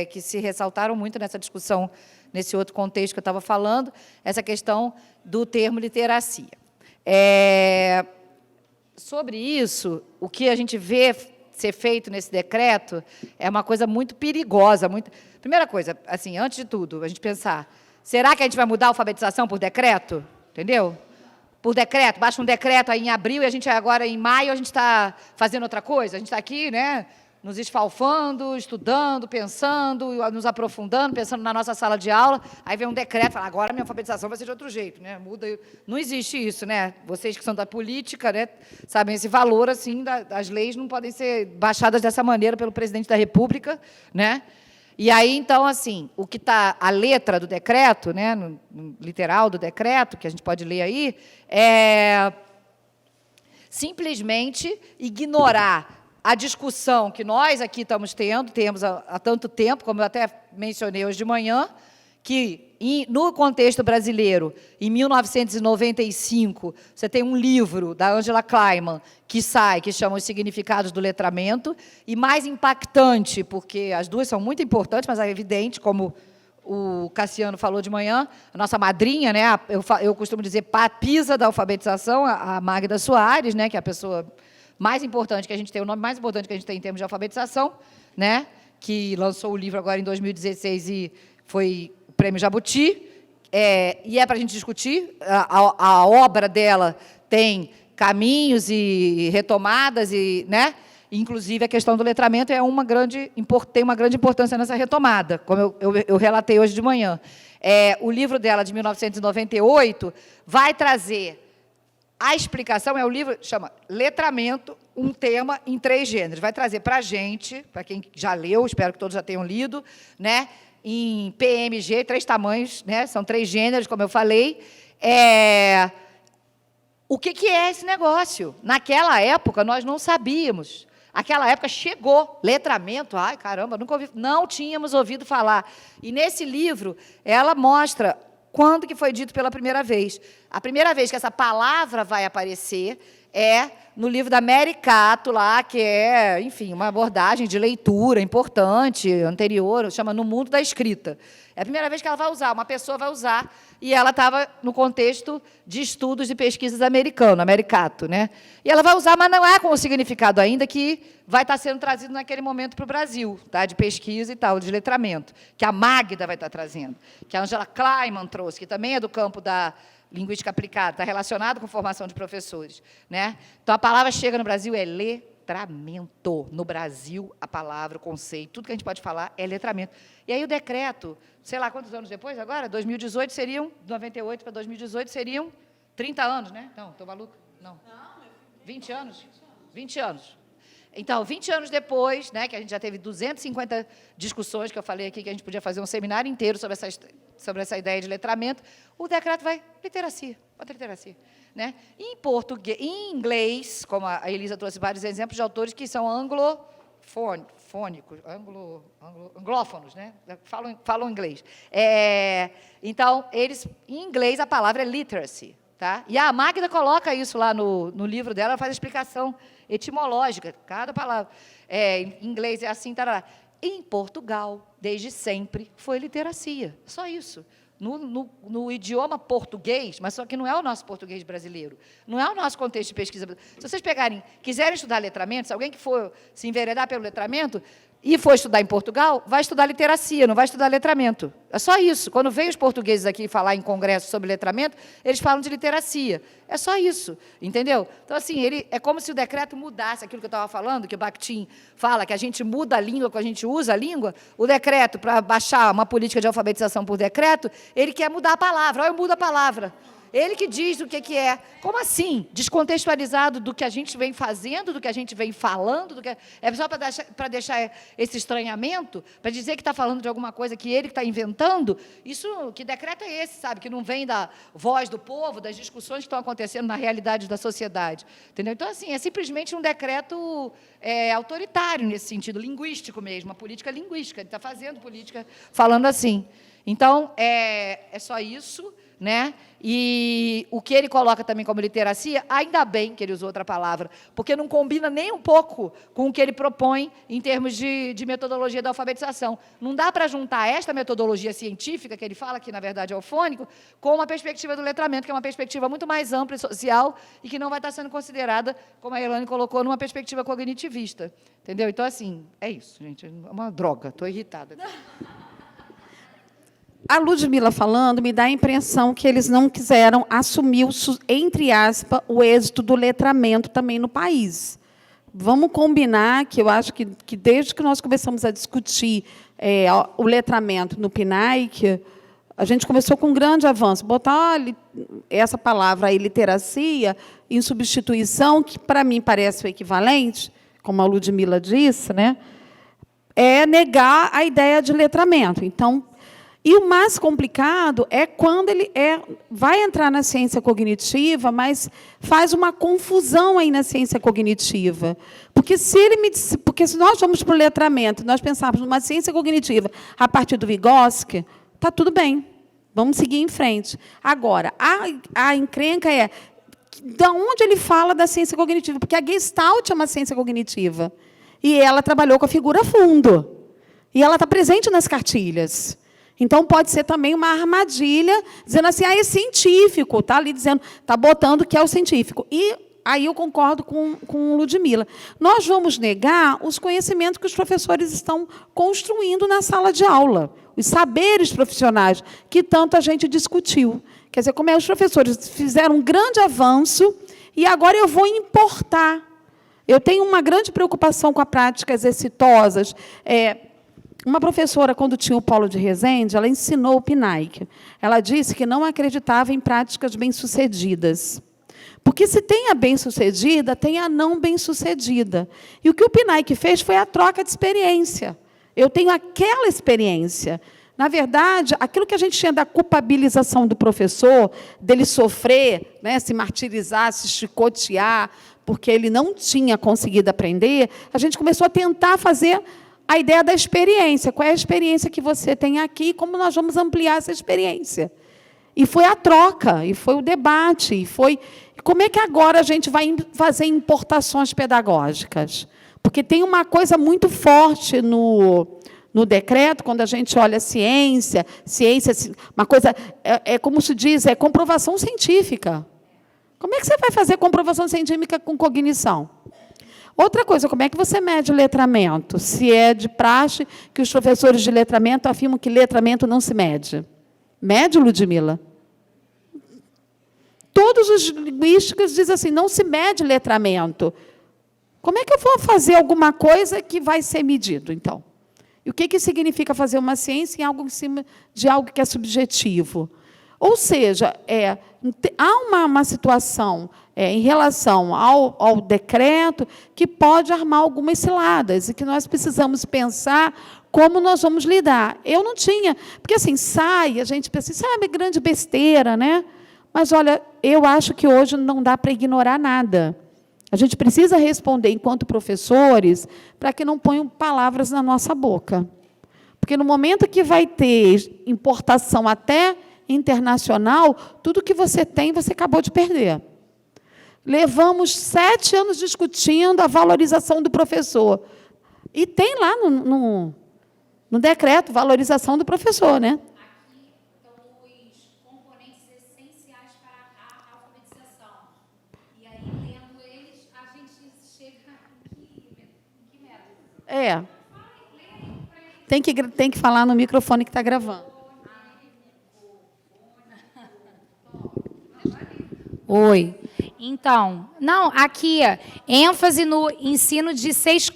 que se ressaltaram muito nessa discussão, nesse outro contexto que eu estava falando, essa questão do termo literacia. Sobre isso, o que a gente vê ser feito nesse decreto é uma coisa muito perigosa. Primeira coisa, assim, antes de tudo, a gente pensar, será que a gente vai mudar a alfabetização por decreto? Entendeu? Por decreto, baixa um decreto aí em abril e a gente agora, em maio, a gente está fazendo outra coisa. A gente está aqui, né, nos esfalfando, estudando, pensando, nos aprofundando, pensando na nossa sala de aula. Aí vem um decreto, fala, agora a minha alfabetização vai ser de outro jeito, né? Muda. Não existe isso, né? Vocês que são da política, né, sabem esse valor, assim, das leis não podem ser baixadas dessa maneira pelo presidente da República, né? E aí, então, assim, o que está a letra do decreto, né, no literal do decreto, que a gente pode ler aí, é simplesmente ignorar a discussão que nós aqui temos há tanto tempo, como eu até mencionei hoje de manhã, que, no contexto brasileiro, em 1995, você tem um livro da Angela Kleiman, que chama Os Significados do Letramento, e mais impactante, porque as duas são muito importantes, mas é evidente, como o Cassiano falou de manhã, a nossa madrinha, né, eu costumo dizer papisa da alfabetização, a Magda Soares, né, que é a pessoa mais importante que a gente tem, o nome mais importante que a gente tem em termos de alfabetização, né, que lançou o livro agora em 2016 e foi o Prêmio Jabuti, e para a gente discutir. A obra dela tem caminhos e retomadas, né? Inclusive, a questão do letramento tem uma grande importância nessa retomada, como eu relatei hoje de manhã. O livro dela, de 1998, vai trazer a explicação, o livro chama Letramento, um tema em 3 gêneros. Vai trazer para a gente, para quem já leu, espero que todos já tenham lido, né, em PMG, 3 tamanhos, né, são 3 gêneros, como eu falei. O que é esse negócio? Naquela época, nós não sabíamos. Aquela época chegou, letramento, ai, caramba, não tínhamos ouvido falar. E, nesse livro, ela mostra quando que foi dito pela primeira vez. A primeira vez que essa palavra vai aparecer é no livro da Mary Cato, lá, que é, enfim, uma abordagem de leitura importante, anterior, chama No Mundo da Escrita. É a primeira vez que ela vai usar, uma pessoa vai usar, e ela estava no contexto de estudos e pesquisas americano, Mary Cato, né? E ela vai usar, mas não é com o significado ainda que vai estar sendo trazido naquele momento para o Brasil, tá? De pesquisa e tal, de letramento, que a Magda vai estar trazendo, que a Angela Kleiman trouxe, que também é do campo da linguística aplicada, está relacionado com formação de professores, né? Então, a palavra chega no Brasil é letramento. No Brasil, a palavra, o conceito, tudo que a gente pode falar é letramento. E aí o decreto, sei lá quantos anos depois agora, 2018 seriam, 98 para 2018 seriam 30 anos, né? Não, estou maluca? Não. 20 anos? 20 anos. Então, 20 anos depois, né, que a gente já teve 250 discussões, que eu falei aqui, que a gente podia fazer um seminário inteiro sobre essa ideia de letramento, o decreto vai literacia. Quanto à literacia? Né? Em português, em inglês, como a Elisa trouxe vários exemplos de autores que são anglófonos, né? Falam inglês. Então, em inglês, a palavra é literacy. Tá? E a Magda coloca isso lá no livro dela, ela faz a explicação etimológica, cada palavra. Em inglês é assim, tarará. Em Portugal, desde sempre, foi literacia. Só isso. No idioma português, mas só que não é o nosso português brasileiro, não é o nosso contexto de pesquisa. Se vocês quiserem estudar letramento, se alguém que for se enveredar pelo letramento e for estudar em Portugal, vai estudar literacia, não vai estudar letramento. É só isso. Quando vem os portugueses aqui falar em congresso sobre letramento, eles falam de literacia. É só isso, entendeu? Então, assim, é como se o decreto mudasse aquilo que eu estava falando, que o Bakhtin fala, que a gente muda a língua, que a gente usa a língua. O decreto, para baixar uma política de alfabetização por decreto, ele quer mudar a palavra. Olha, eu mudo a palavra. Ele que diz o que é. Como assim? Descontextualizado do que a gente vem fazendo, do que a gente vem falando, é só para deixar esse estranhamento, para dizer que está falando de alguma coisa que ele está inventando. Isso, que decreto é esse, sabe? Que não vem da voz do povo, das discussões que estão acontecendo na realidade da sociedade. Entendeu? Então, assim, é simplesmente um decreto autoritário nesse sentido, linguístico mesmo, uma política linguística. Ele está fazendo política falando assim. Então, é só isso. Né? E o que ele coloca também como literacia, ainda bem que ele usou outra palavra, porque não combina nem um pouco com o que ele propõe em termos de metodologia da alfabetização. Não dá para juntar esta metodologia científica, que ele fala que, na verdade, é o fônico, com uma perspectiva do letramento, que é uma perspectiva muito mais ampla e social e que não vai estar sendo considerada, como a Elaine colocou, numa perspectiva cognitivista. Entendeu? Então, assim, é isso, gente. É uma droga. Estou irritada. A Ludmila falando me dá a impressão que eles não quiseram assumir, entre aspas, o êxito do letramento também no país. Vamos combinar que eu acho que desde que nós começamos a discutir o letramento no PNAE, a gente começou com um grande avanço. Botar essa palavra aí, literacia, em substituição, que para mim parece o equivalente, como a Ludmila disse, né, é negar a ideia de letramento. Então, e o mais complicado é quando ele vai entrar na ciência cognitiva, mas faz uma confusão aí na ciência cognitiva. Porque se nós vamos para o letramento, nós pensarmos numa ciência cognitiva a partir do Vygotsky, está tudo bem, vamos seguir em frente. Agora, a encrenca é de onde ele fala da ciência cognitiva, porque a Gestalt é uma ciência cognitiva, e ela trabalhou com a figura fundo, e ela está presente nas cartilhas. Então, pode ser também uma armadilha, dizendo assim, é científico, está ali dizendo, está botando que é o científico. E aí eu concordo com Ludmila. Nós vamos negar os conhecimentos que os professores estão construindo na sala de aula, os saberes profissionais que tanto a gente discutiu. Quer dizer, como os professores fizeram um grande avanço e agora eu vou importar. Eu tenho uma grande preocupação com as práticas exitosas. Uma professora, quando tinha o Polo de Resende, ela ensinou o PNAE. Ela disse que não acreditava em práticas bem-sucedidas. Porque se tem a bem-sucedida, tem a não bem-sucedida. E o que o PNAE fez foi a troca de experiência. Eu tenho aquela experiência. Na verdade, aquilo que a gente tinha da culpabilização do professor, dele sofrer, né, se martirizar, se chicotear, porque ele não tinha conseguido aprender, a gente começou a tentar fazer a ideia da experiência. Qual é a experiência que você tem aqui e como nós vamos ampliar essa experiência? E foi a troca, e foi o debate, e foi... Como é que agora a gente vai fazer importações pedagógicas? Porque tem uma coisa muito forte no decreto, quando a gente olha ciência, uma coisa, como se diz, é comprovação científica. Como é que você vai fazer comprovação científica com cognição? Outra coisa, como é que você mede letramento? Se é de praxe que os professores de letramento afirmam que letramento não se mede. Mede, Ludmila? Todos os linguísticos dizem assim, não se mede letramento. Como é que eu vou fazer alguma coisa que vai ser medido, então? E o que significa fazer uma ciência em cima de algo que é subjetivo? Ou seja, há uma situação em relação ao decreto que pode armar algumas ciladas e que nós precisamos pensar como nós vamos lidar. Eu não tinha, porque assim, a gente pensa, isso é uma grande besteira, né? Mas, olha, eu acho que hoje não dá para ignorar nada. A gente precisa responder, enquanto professores, para que não ponham palavras na nossa boca. Porque, no momento que vai ter importação até internacional, tudo que você tem, você acabou de perder. Levamos 7 anos discutindo a valorização do professor. E tem lá no decreto, valorização do professor, né? Aqui estão os componentes essenciais para a alfabetização. E aí, lendo eles, a gente chega em que método? Tem que falar no microfone que está gravando. Oi. Então, não, aqui, ênfase no ensino de 6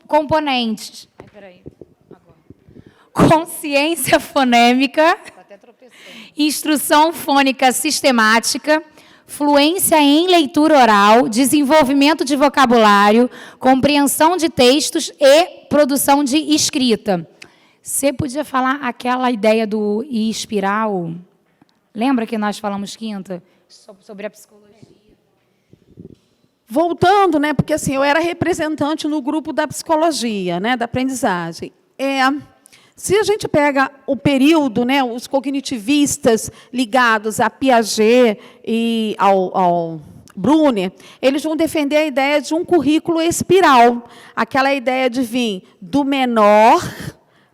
componentes. Ai, peraí. Agora. Consciência fonêmica, instrução fônica sistemática, fluência em leitura oral, desenvolvimento de vocabulário, compreensão de textos e produção de escrita. Você podia falar aquela ideia do espiral? Lembra que nós falamos quinta? Sobre a psicologia. Voltando, né, porque assim, eu era representante no grupo da psicologia, né, da aprendizagem. Se a gente pega o período, né, os cognitivistas ligados a Piaget e ao Brunner, eles vão defender a ideia de um currículo espiral, aquela ideia de vir do menor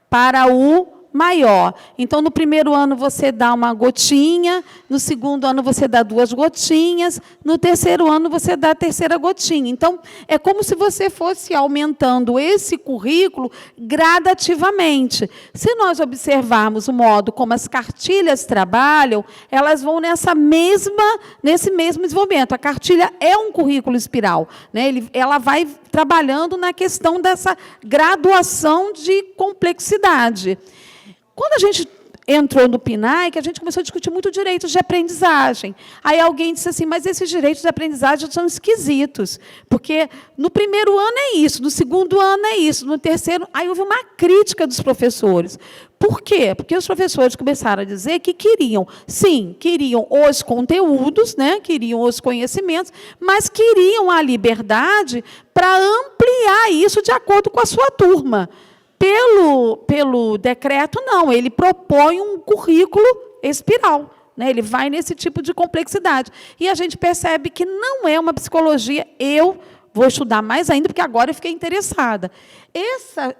para o maior. Então, no primeiro ano, você dá uma gotinha, no segundo ano, você dá 2 gotinhas, no terceiro ano, você dá a terceira gotinha. Então, é como se você fosse aumentando esse currículo gradativamente. Se nós observarmos o modo como as cartilhas trabalham, elas vão nesse mesmo desenvolvimento. A cartilha é um currículo espiral, né? Ela vai trabalhando na questão dessa graduação de complexidade. Quando a gente entrou no PNAE, a gente começou a discutir muito direitos de aprendizagem. Aí alguém disse assim, mas esses direitos de aprendizagem são esquisitos, porque no primeiro ano é isso, no segundo ano é isso, no terceiro... Aí houve uma crítica dos professores. Por quê? Porque os professores começaram a dizer que queriam os conteúdos, né, queriam os conhecimentos, mas queriam a liberdade para ampliar isso de acordo com a sua turma. Pelo decreto, não. Ele propõe um currículo espiral, né? Ele vai nesse tipo de complexidade. E a gente percebe que não é uma psicologia. Eu vou estudar mais ainda, porque agora eu fiquei interessada.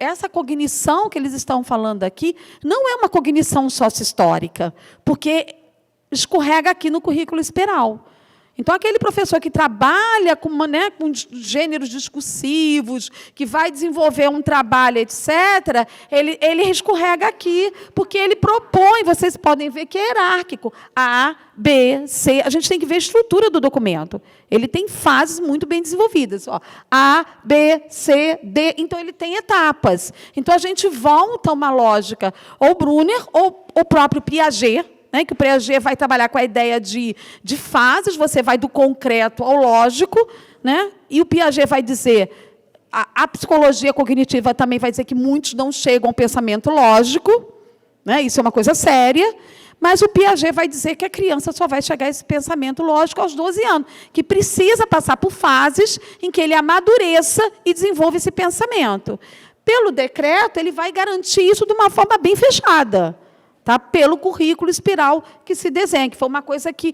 Essa cognição que eles estão falando aqui não é uma cognição sócio-histórica, porque escorrega aqui no currículo espiral. Então, aquele professor que trabalha com gêneros discursivos, que vai desenvolver um trabalho, etc., ele escorrega aqui, porque ele propõe, vocês podem ver que é hierárquico, A, B, C, a gente tem que ver a estrutura do documento. Ele tem fases muito bem desenvolvidas. Ó, A, B, C, D, então ele tem etapas. Então, a gente volta a uma lógica, ou Brunner, ou o próprio Piaget, né, que o Piaget vai trabalhar com a ideia de fases, você vai do concreto ao lógico, né, e o Piaget vai dizer, a psicologia cognitiva também vai dizer que muitos não chegam ao pensamento lógico, né, isso é uma coisa séria, mas o Piaget vai dizer que a criança só vai chegar a esse pensamento lógico aos 12 anos, que precisa passar por fases em que ele amadureça e desenvolva esse pensamento. Pelo decreto, ele vai garantir isso de uma forma bem fechada. Tá? Pelo currículo espiral que se desenha, que foi uma coisa que,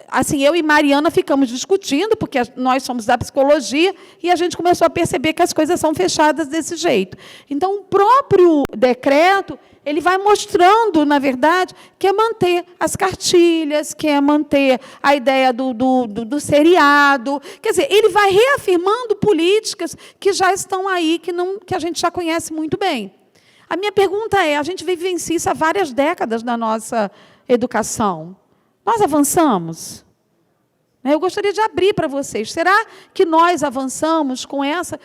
assim, eu e Mariana ficamos discutindo, porque nós somos da psicologia, e a gente começou a perceber que as coisas são fechadas desse jeito. Então, o próprio decreto, ele vai mostrando, na verdade, que é manter as cartilhas, que é manter a ideia do seriado. Quer dizer, ele vai reafirmando políticas que já estão aí, que a gente já conhece muito bem. A minha pergunta é, a gente vivencia isso há várias décadas na nossa educação. Nós avançamos? Eu gostaria de abrir para vocês. Será que nós avançamos com essa...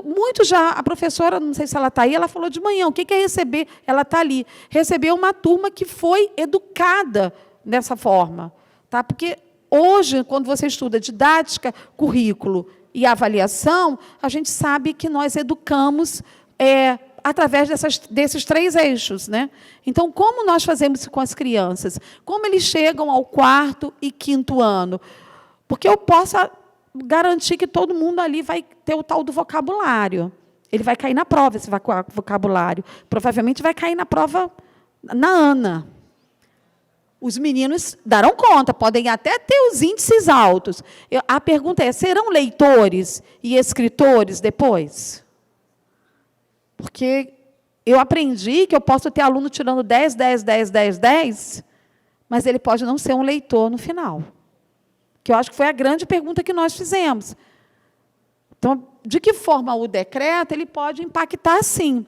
Muito já, a professora, não sei se ela está aí, ela falou de manhã, o que é receber? Ela está ali. Receber uma turma que foi educada dessa forma. Tá? Porque hoje, quando você estuda didática, currículo e avaliação, a gente sabe que nós educamos... através desses 3 eixos, né? Então, como nós fazemos isso com as crianças? Como eles chegam ao 4º e 5º ano? Porque eu posso garantir que todo mundo ali vai ter o tal do vocabulário. Ele vai cair na prova, esse vocabulário. Provavelmente vai cair na prova na ANA. Os meninos darão conta, podem até ter os índices altos. A pergunta é, serão leitores e escritores depois? Porque eu aprendi que eu posso ter aluno tirando 10, 10, 10, 10, 10, mas ele pode não ser um leitor no final. Que eu acho que foi a grande pergunta que nós fizemos. Então, de que forma o decreto ele pode impactar, sim.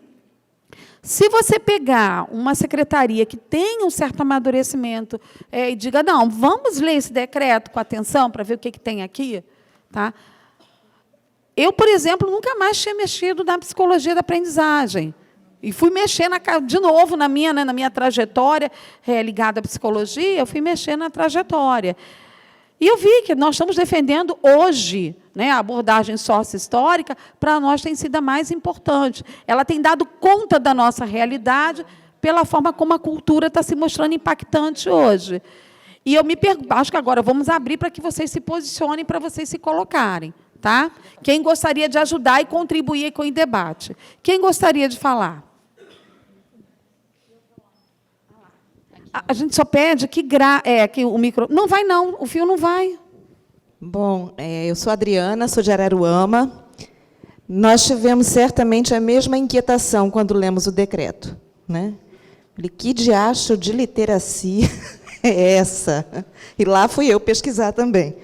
Se você pegar uma secretaria que tenha um certo amadurecimento e diga, não, vamos ler esse decreto com atenção para ver o que tem aqui, tá? Eu, por exemplo, nunca mais tinha mexido na psicologia da aprendizagem. E fui mexer, de novo, na minha trajetória ligada à psicologia, eu fui mexer na trajetória. E eu vi que nós estamos defendendo hoje, né, a abordagem sócio-histórica, para nós tem sido a mais importante. Ela tem dado conta da nossa realidade pela forma como a cultura está se mostrando impactante hoje. E eu me pergunto, acho que agora vamos abrir para que vocês se posicionem, para vocês se colocarem. Tá? Quem gostaria de ajudar e contribuir com o debate? Quem gostaria de falar? A gente só pede que o micro... Não vai, não. O fio não vai. Bom, eu sou Adriana, sou de Araruama. Nós tivemos certamente a mesma inquietação quando lemos o decreto, né? Falei, que diacho de literacia é essa? E lá fui eu pesquisar também.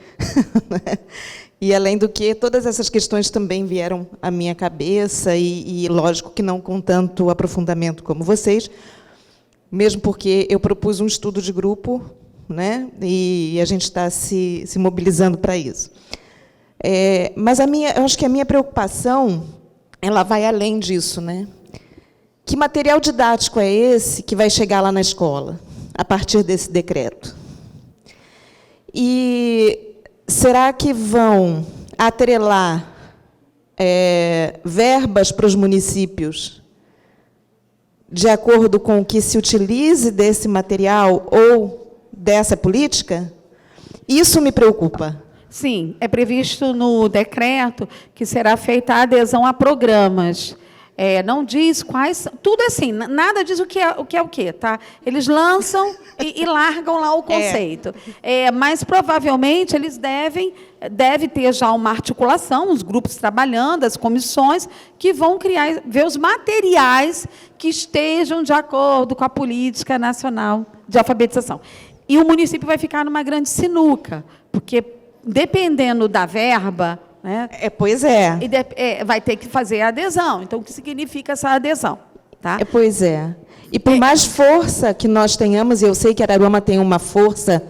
E, além do que, todas essas questões também vieram à minha cabeça, e lógico que não com tanto aprofundamento como vocês, mesmo porque eu propus um estudo de grupo, né, e a gente está se mobilizando para isso. Mas eu acho que a minha preocupação ela vai além disso, né? Que material didático é esse que vai chegar lá na escola, a partir desse decreto? E será que vão atrelar verbas para os municípios de acordo com o que se utilize desse material ou dessa política? Isso me preocupa. Sim, é previsto no decreto que será feita a adesão a programas. Não diz quais... Tudo assim, nada diz o que é o quê, tá? Eles lançam e largam lá o conceito. Mas, provavelmente, eles deve ter já uma articulação, os grupos trabalhando, as comissões, que vão ver os materiais que estejam de acordo com a política nacional de alfabetização. E o município vai ficar numa grande sinuca, porque, dependendo da verba... né? Pois é. Vai ter que fazer a adesão. Então, o que significa essa adesão? Tá? Pois é. E por mais força que nós tenhamos, e eu sei que Araruama tem uma força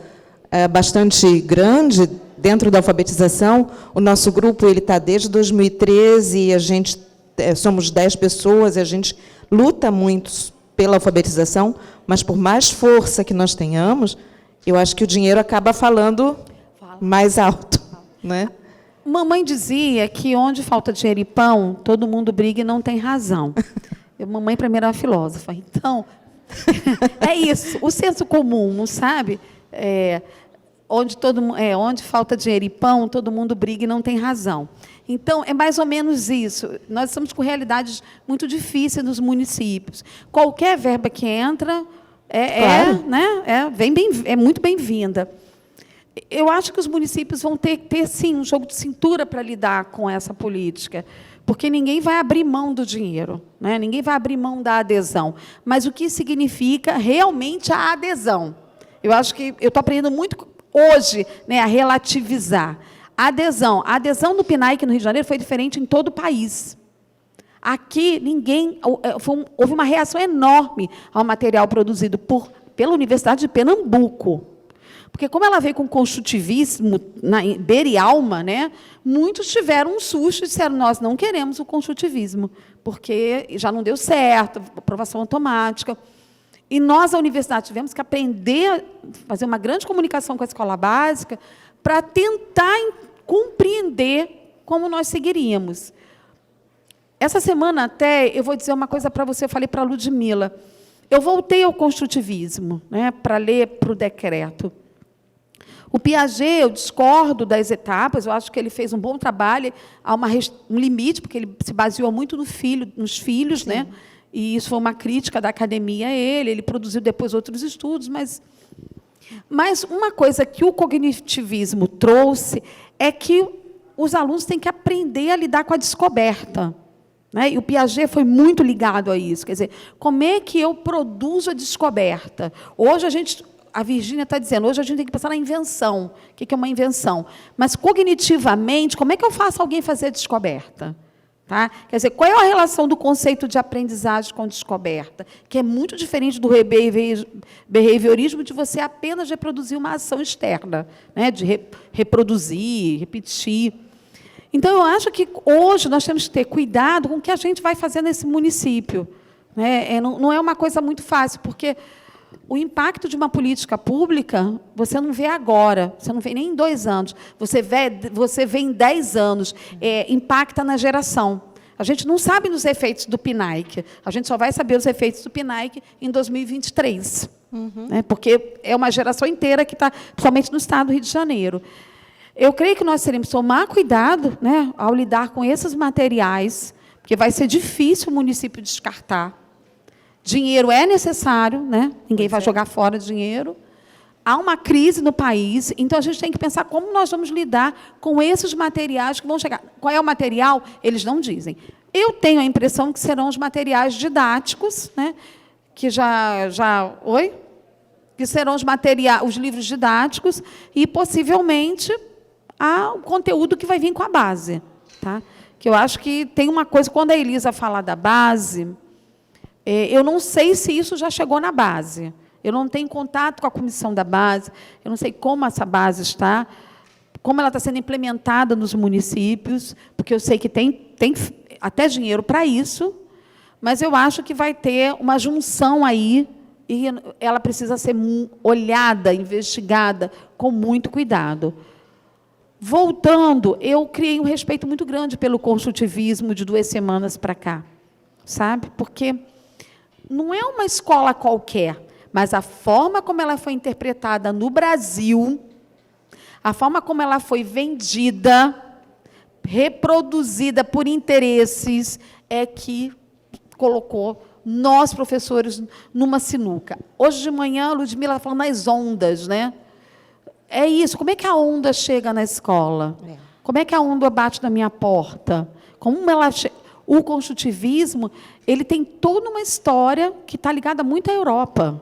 bastante grande dentro da alfabetização, o nosso grupo está desde 2013, e a gente somos 10 pessoas, e a gente luta muito pela alfabetização, mas por mais força que nós tenhamos, eu acho que o dinheiro acaba falando mais alto, né? Mamãe dizia que onde falta dinheiro e pão, todo mundo briga e não tem razão. Mamãe, para mim, era uma filósofa. Então, é isso. O senso comum, sabe? Onde falta dinheiro e pão, todo mundo briga e não tem razão. Então, é mais ou menos isso. Nós estamos com realidades muito difíceis nos municípios. Qualquer verba que entra claro. É muito bem-vinda. Eu acho que os municípios vão ter sim, um jogo de cintura para lidar com essa política, porque ninguém vai abrir mão do dinheiro, né? Ninguém vai abrir mão da adesão. Mas o que significa realmente a adesão? Eu acho que eu estou aprendendo muito hoje, né, a relativizar. A adesão no PNAE, no Rio de Janeiro, foi diferente em todo o país. Aqui, houve uma reação enorme ao material produzido pela Universidade de Pernambuco. Porque, como ela veio com construtivismo na beira e alma, né, muitos tiveram um susto e disseram, nós não queremos o construtivismo, porque já não deu certo, aprovação automática. E nós, a universidade, tivemos que aprender a fazer uma grande comunicação com a escola básica para tentar compreender como nós seguiríamos. Essa semana até, eu vou dizer uma coisa para você, eu falei para a Ludmila. Eu voltei ao construtivismo, né, para ler para o decreto. O Piaget, eu discordo das etapas, eu acho que ele fez um bom trabalho, há um limite, porque ele se baseou muito nos filhos, né? E isso foi uma crítica da academia a ele produziu depois outros estudos, mas uma coisa que o cognitivismo trouxe é que os alunos têm que aprender a lidar com a descoberta. Né? E o Piaget foi muito ligado a isso. Quer dizer, como é que eu produzo a descoberta? Hoje a Virgínia está dizendo, hoje a gente tem que pensar na invenção. O que é uma invenção? Mas, cognitivamente, como é que eu faço alguém fazer a descoberta? Tá? Quer dizer, qual é a relação do conceito de aprendizagem com descoberta? Que é muito diferente do behaviorismo, de você apenas reproduzir uma ação externa, né? De reproduzir, repetir. Então, eu acho que hoje nós temos que ter cuidado com o que a gente vai fazer nesse município. Né? Não é uma coisa muito fácil, porque o impacto de uma política pública, você não vê agora, você não vê nem em 2 anos, você vê em 10 anos, impacta na geração. A gente não sabe nos efeitos do PNAEC, a gente só vai saber os efeitos do PNAEC em 2023, né? Porque é uma geração inteira que está, principalmente no estado do Rio de Janeiro. Eu creio que nós teremos que tomar cuidado, né, ao lidar com esses materiais, porque vai ser difícil o município descartar. Dinheiro é necessário, né? Ninguém vai jogar fora dinheiro. Há uma crise no país, então a gente tem que pensar como nós vamos lidar com esses materiais que vão chegar. Qual é o material? Eles não dizem. Eu tenho a impressão que serão os materiais didáticos, né? Que que serão os livros didáticos e, possivelmente, o conteúdo que vai vir com a base. Tá? Que eu acho que tem uma coisa, quando a Elisa fala da base, eu não sei se isso já chegou na base. Eu não tenho contato com a comissão da base, eu não sei como essa base está, como ela está sendo implementada nos municípios, porque eu sei que tem até dinheiro para isso, mas eu acho que vai ter uma junção aí, e ela precisa ser olhada, investigada, com muito cuidado. Voltando, eu criei um respeito muito grande pelo construtivismo de 2 semanas para cá, sabe? Porque não é uma escola qualquer, mas a forma como ela foi interpretada no Brasil, a forma como ela foi vendida, reproduzida por interesses, é que colocou nós, professores, numa sinuca. Hoje de manhã, a Ludmila está falando nas ondas, né? É isso. Como é que a onda chega na escola? Como é que a onda bate na minha porta? O construtivismo, ele tem toda uma história que está ligada muito à Europa,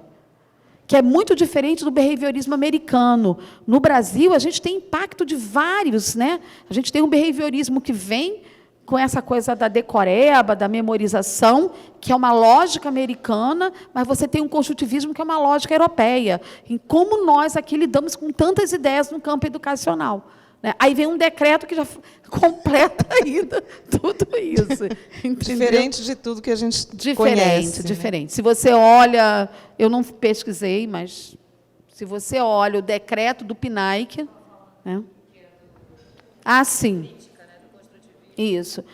que é muito diferente do behaviorismo americano. No Brasil, a gente tem impacto de vários, né? A gente tem um behaviorismo que vem com essa coisa da decoreba, da memorização, que é uma lógica americana, mas você tem um construtivismo que é uma lógica europeia. E como nós aqui lidamos com tantas ideias no campo educacional. Né? Aí vem um decreto que já completa ainda tudo isso. Entendeu? Diferente de tudo que a gente conhece. Diferente. Se você olha, eu não pesquisei, mas se você olha o decreto do PNAEC... Né? Ah, sim. Isso.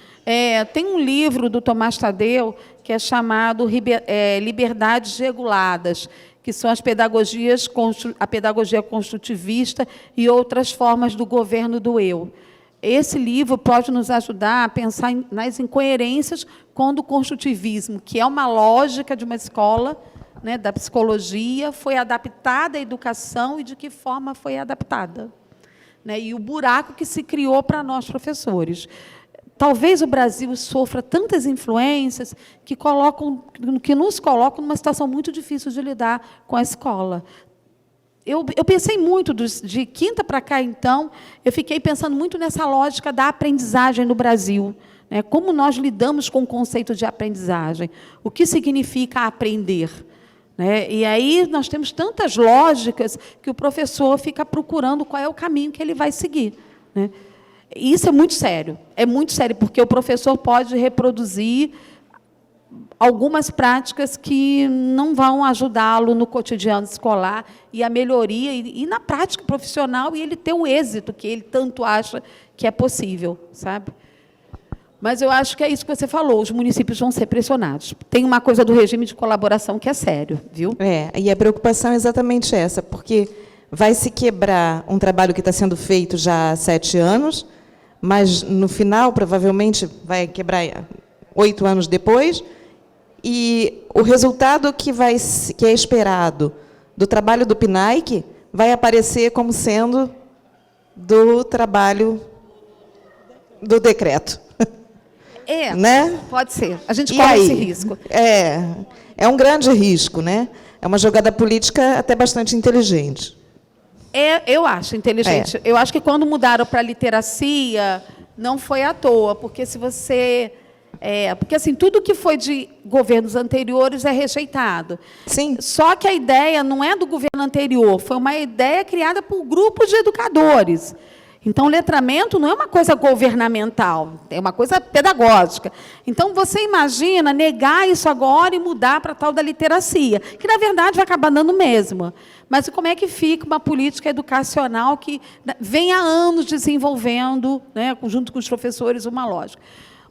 Tem um livro do Tomás Tadeu que é chamado Liberdades Reguladas, que são a pedagogia construtivista e outras formas do governo do eu. Esse livro pode nos ajudar a pensar nas incoerências com o construtivismo, que é uma lógica de uma escola, né, da psicologia, foi adaptada à educação e de que forma foi adaptada. Né, e o buraco que se criou para nós, professores. Talvez o Brasil sofra tantas influências que nos colocam numa situação muito difícil de lidar com a escola. Eu pensei muito, de quinta para cá, então, eu fiquei pensando muito nessa lógica da aprendizagem no Brasil. Né? Como nós lidamos com o conceito de aprendizagem? O que significa aprender? Né? E aí nós temos tantas lógicas que o professor fica procurando qual é o caminho que ele vai seguir. Né? Isso é muito sério, porque o professor pode reproduzir algumas práticas que não vão ajudá-lo no cotidiano escolar e a melhoria, e na prática profissional, e ele ter o êxito que ele tanto acha que é possível, sabe? Mas eu acho que é isso que você falou, os municípios vão ser pressionados. Tem uma coisa do regime de colaboração que é sério, viu? E a preocupação é exatamente essa, porque vai se quebrar um trabalho que está sendo feito já há 7 anos, mas, no final, provavelmente, vai quebrar 8 anos depois, e o resultado que é esperado do trabalho do PNAEC vai aparecer como sendo do trabalho do decreto. Né? Pode ser. A gente E corre aí? esse risco. É um grande risco, né? É uma jogada política até bastante inteligente. Eu acho inteligente. Eu acho que quando mudaram para literacia, não foi à toa, porque se você... porque, assim, tudo que foi de governos anteriores é rejeitado. Sim. Só que a ideia não é do governo anterior, foi uma ideia criada por grupos de educadores. Então, o letramento não é uma coisa governamental, é uma coisa pedagógica. Então, você imagina negar isso agora e mudar para a tal da literacia, que, na verdade, vai acabar dando mesmo. Mas como é que fica uma política educacional que vem há anos desenvolvendo, né, junto com os professores, uma lógica?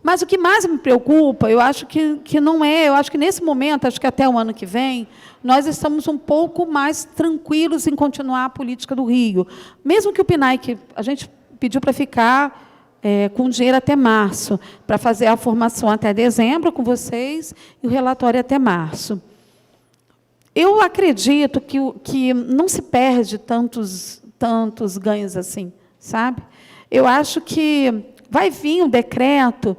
Mas o que mais me preocupa, eu acho que não é, eu acho que nesse momento, acho que até o ano que vem, nós estamos um pouco mais tranquilos em continuar a política do Rio. Mesmo que o PNAEC, a gente pediu para ficar com dinheiro até março, para fazer a formação até dezembro com vocês e o relatório até março. Eu acredito que não se perde tantos ganhos assim, sabe? Eu acho que vai vir um decreto,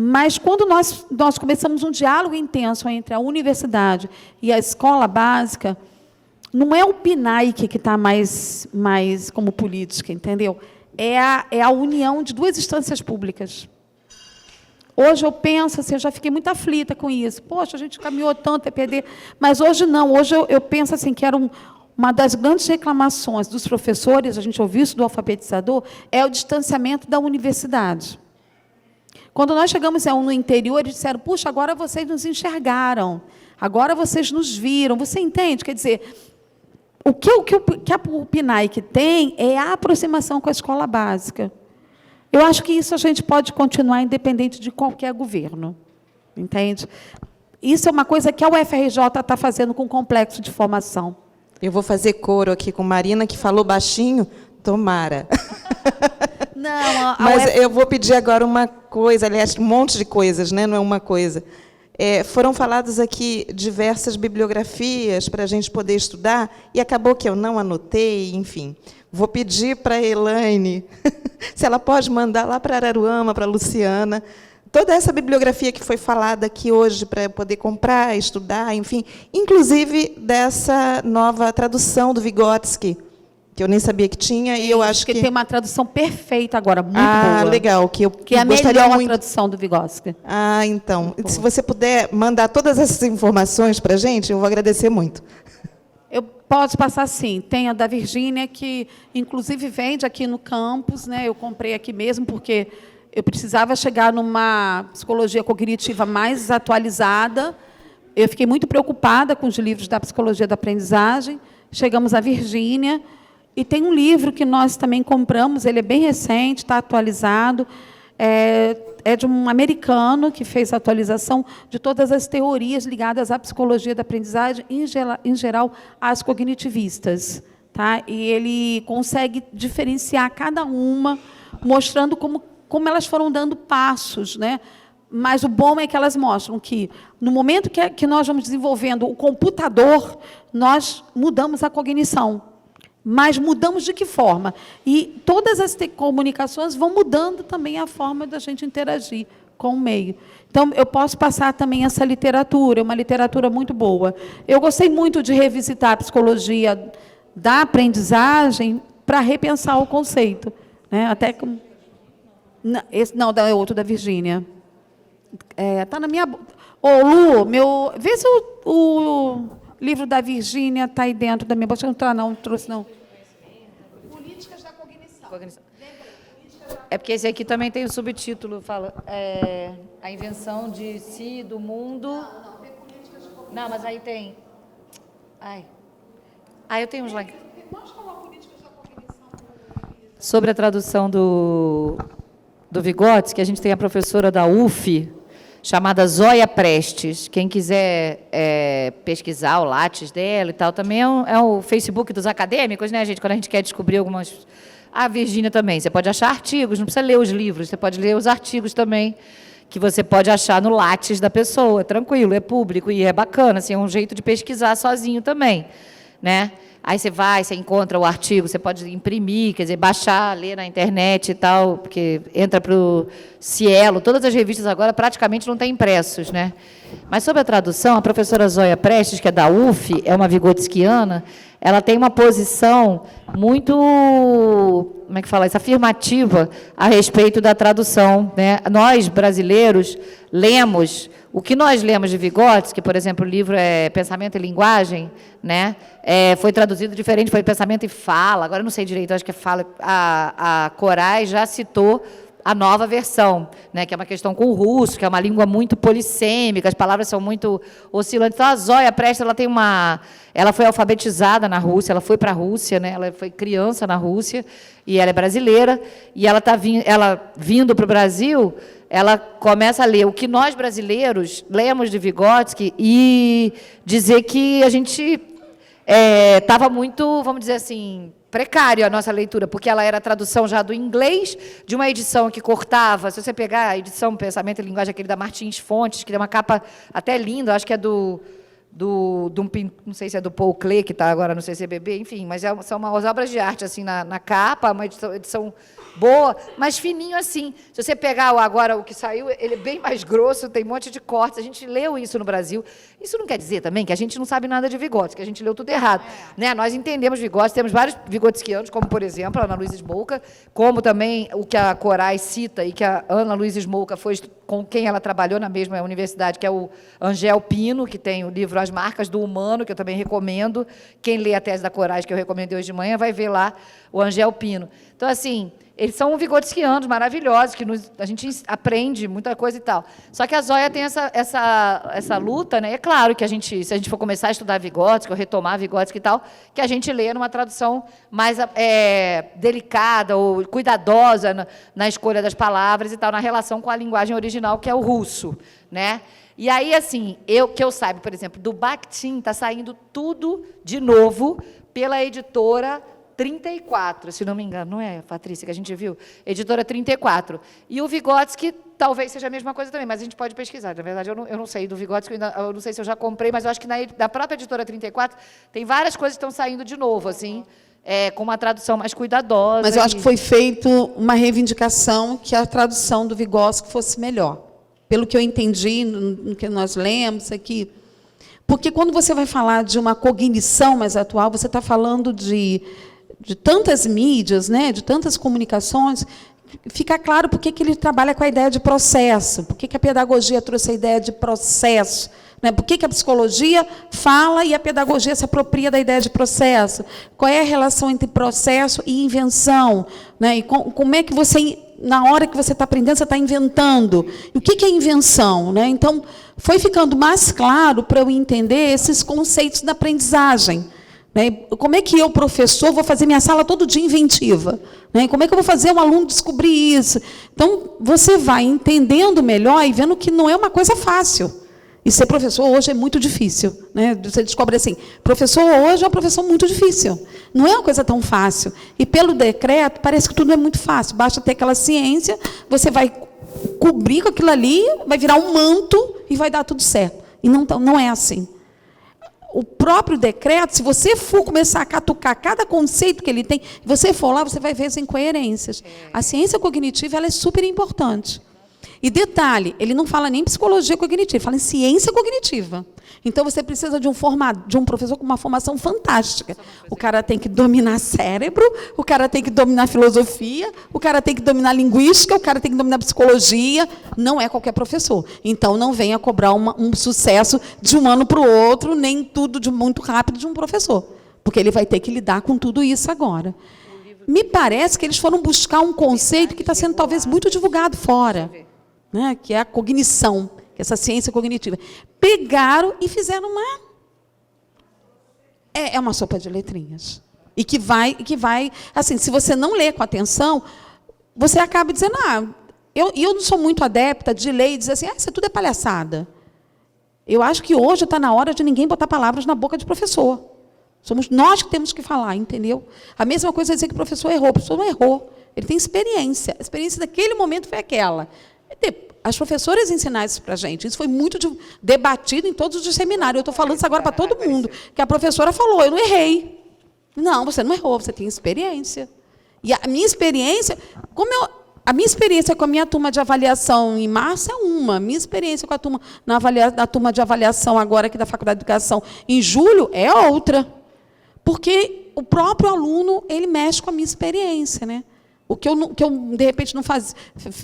mas quando nós começamos um diálogo intenso entre a universidade e a escola básica, não é o PNAEC que está mais como política, entendeu? É a união de duas instâncias públicas. Hoje eu penso assim, eu já fiquei muito aflita com isso. Poxa, a gente caminhou tanto a perder, mas hoje não. Hoje eu penso assim que era uma das grandes reclamações dos professores, a gente ouviu isso do alfabetizador, é o distanciamento da universidade. Quando nós chegamos no interior, eles disseram, puxa, agora vocês nos enxergaram, agora vocês nos viram. Você entende? Quer dizer, o que o PNAEC tem é a aproximação com a escola básica. Eu acho que isso a gente pode continuar independente de qualquer governo. Entende? Isso é uma coisa que a UFRJ está fazendo com o complexo de formação. Eu vou fazer coro aqui com Marina, que falou baixinho. Tomara. Não, mas eu vou pedir agora uma coisa, aliás, um monte de coisas, né? Não é uma coisa. Foram faladas aqui diversas bibliografias para a gente poder estudar, e acabou que eu não anotei, enfim. Vou pedir para a Elaine, se ela pode mandar lá para Araruama, para a Luciana, toda essa bibliografia que foi falada aqui hoje, para eu poder comprar, estudar, enfim, inclusive dessa nova tradução do Vygotsky, que eu nem sabia que tinha, e eu acho que tem uma tradução perfeita agora, muito boa. Legal, que é a melhor tradução do Vygotsky. Então, se você puder mandar todas essas informações para a gente, eu vou agradecer muito. Eu posso passar, sim. Tem a da Virgínia, que, inclusive, vende aqui no campus, né? Eu comprei aqui mesmo, porque eu precisava chegar numa psicologia cognitiva mais atualizada. Eu fiquei muito preocupada com os livros da psicologia da aprendizagem. Chegamos à Virgínia. E tem um livro que nós também compramos, ele é bem recente, está atualizado, é de um americano que fez a atualização de todas as teorias ligadas à psicologia da aprendizagem, em geral, às cognitivistas. Tá? E ele consegue diferenciar cada uma, mostrando como elas foram dando passos, né? Mas o bom é que elas mostram que, no momento que nós vamos desenvolvendo o computador, nós mudamos a cognição. Mas mudamos de que forma? E todas as comunicações vão mudando também a forma da gente interagir com o meio. Então, eu posso passar também essa literatura, uma literatura muito boa. Eu gostei muito de revisitar a psicologia da aprendizagem para repensar o conceito. Né? Até que... Não, é outro da Virgínia. Está na minha... Lu, vê se o livro da Virgínia está aí dentro da minha bolsa. Não trouxe, não. Políticas da cognição. É porque esse aqui também tem o subtítulo, fala a invenção de si, do mundo. Não, tem políticas de cognição. Não, mas aí tem... eu tenho uns lá. Pode falar políticas da cognição. Sobre a tradução do do Vygotsky, a gente tem a professora da UF, chamada Zóia Prestes. Quem quiser pesquisar o Lattes dela e tal, também é o Facebook dos acadêmicos, né, gente? Quando a gente quer descobrir algumas... A Virgínia também. Você pode achar artigos, não precisa ler os livros, você pode ler os artigos também, que você pode achar no Lattes da pessoa, tranquilo, é público e é bacana, assim, é um jeito de pesquisar sozinho também, né? Aí você encontra o artigo, você pode imprimir, quer dizer, baixar, ler na internet e tal, porque entra para o Cielo, todas as revistas agora praticamente não têm impressos, né? Mas sobre a tradução, a professora Zóia Prestes, que é da UF, é uma vigotskiana, ela tem uma posição muito, como é que fala isso, afirmativa a respeito da tradução, né? Nós, brasileiros, lemos, o que nós lemos de Vygotsky, por exemplo, o livro é Pensamento e Linguagem, né? Foi traduzido diferente, foi Pensamento e Fala, agora eu não sei direito, acho que é Fala, a Koray já citou a nova versão, né, que é uma questão com o russo, que é uma língua muito polissêmica, as palavras são muito oscilantes. Então, a Zóia Prestes, ela foi alfabetizada na Rússia, ela foi para a Rússia, né, ela foi criança na Rússia, e ela é brasileira, e ela vindo para o Brasil, ela começa a ler o que nós, brasileiros, lemos de Vygotsky e dizer que a gente estava muito, vamos dizer assim, precário a nossa leitura, porque ela era a tradução já do inglês, de uma edição que cortava, se você pegar a edição Pensamento e Linguagem, aquele da Martins Fontes, que tem uma capa até linda, acho que é não sei se é do Paul Klee, que está agora no CCBB, enfim, mas são umas obras de arte assim na capa, uma edição boa, mas fininho assim. Se você pegar agora o que saiu, ele é bem mais grosso, tem um monte de cortes, a gente leu isso no Brasil. Isso não quer dizer também que a gente não sabe nada de Vygotsky, que a gente leu tudo errado. Né? Nós entendemos Vygotsky, temos vários vygotskianos, como, por exemplo, a Ana Luísa Smolka, como também o que a Koray cita e que a Ana Luísa Smolka foi com quem ela trabalhou na mesma universidade, que é o Angel Pino, que tem o livro As Marcas do Humano, que eu também recomendo. Quem lê a tese da Koray, que eu recomendei hoje de manhã, vai ver lá o Angel Pino. Então, assim, eles são vygotskianos maravilhosos, que a gente aprende muita coisa e tal. Só que a Zóia tem essa luta, né? É claro que se a gente for começar a estudar Vygotsky, ou retomar Vygotsky e tal, que a gente lê numa tradução mais delicada ou cuidadosa na escolha das palavras e tal, na relação com a linguagem original, que é o russo, né? E aí, assim, que eu saiba, por exemplo, do Bakhtin está saindo tudo de novo pela editora 34, se não me engano, não é, Patrícia, que a gente viu? Editora 34. E o Vygotsky talvez seja a mesma coisa também, mas a gente pode pesquisar. Na verdade, eu não sei do Vygotsky, eu não sei se eu já comprei, mas eu acho que da própria editora 34 tem várias coisas que estão saindo de novo, assim, com uma tradução mais cuidadosa. Mas eu acho que foi feita uma reivindicação que a tradução do Vygotsky fosse melhor. Pelo que eu entendi, no que nós lemos aqui. Porque quando você vai falar de uma cognição mais atual, você está falando de tantas mídias, né, de tantas comunicações, fica claro por que ele trabalha com a ideia de processo, por que a pedagogia trouxe a ideia de processo, né, por que a psicologia fala e a pedagogia se apropria da ideia de processo, qual é a relação entre processo e invenção, né, e como é que você, na hora que você está aprendendo, você está inventando, e o que é invenção, né? Então, foi ficando mais claro para eu entender esses conceitos da aprendizagem. Como é que eu, professor, vou fazer minha sala todo dia inventiva? Como é que eu vou fazer um aluno descobrir isso? Então, você vai entendendo melhor e vendo que não é uma coisa fácil. E ser professor hoje é muito difícil. Você descobre assim, professor hoje é uma profissão muito difícil. Não é uma coisa tão fácil. E, pelo decreto, parece que tudo é muito fácil. Basta ter aquela ciência, você vai cobrir com aquilo ali, vai virar um manto e vai dar tudo certo. E não é assim. O próprio decreto, se você for começar a catucar cada conceito que ele tem, você for lá, você vai ver as incoerências. A ciência cognitiva ela é super importante. E detalhe, ele não fala nem psicologia cognitiva, ele fala em ciência cognitiva. Então, você precisa de um professor com uma formação fantástica. O cara tem que dominar cérebro, o cara tem que dominar filosofia, o cara tem que dominar linguística, o cara tem que dominar psicologia. Não é qualquer professor. Então, não venha cobrar um sucesso de um ano para o outro, nem tudo de muito rápido de um professor. Porque ele vai ter que lidar com tudo isso agora. Me parece que eles foram buscar um conceito que está sendo talvez muito divulgado fora. Né, que é a cognição, que é essa ciência cognitiva. Pegaram e fizeram uma sopa de letrinhas. E que vai, assim, se você não ler com atenção, você acaba dizendo, eu não sou muito adepta de lei e dizer assim, isso tudo é palhaçada. Eu acho que hoje está na hora de ninguém botar palavras na boca de professor. Somos nós que temos que falar, entendeu? A mesma coisa é dizer que o professor errou. O professor não errou. Ele tem experiência. A experiência daquele momento foi aquela. As professoras ensinaram isso para a gente. Isso foi muito debatido em todos os seminários. Eu estou falando isso agora para todo mundo. Que a professora falou, eu não errei. Não, você não errou, você tem experiência. E a minha experiência, a minha experiência com a minha turma de avaliação em março é uma. A minha experiência com a turma na turma de avaliação agora aqui da Faculdade de Educação em julho é outra. Porque o próprio aluno, ele mexe com a minha experiência, né? O que eu de repente,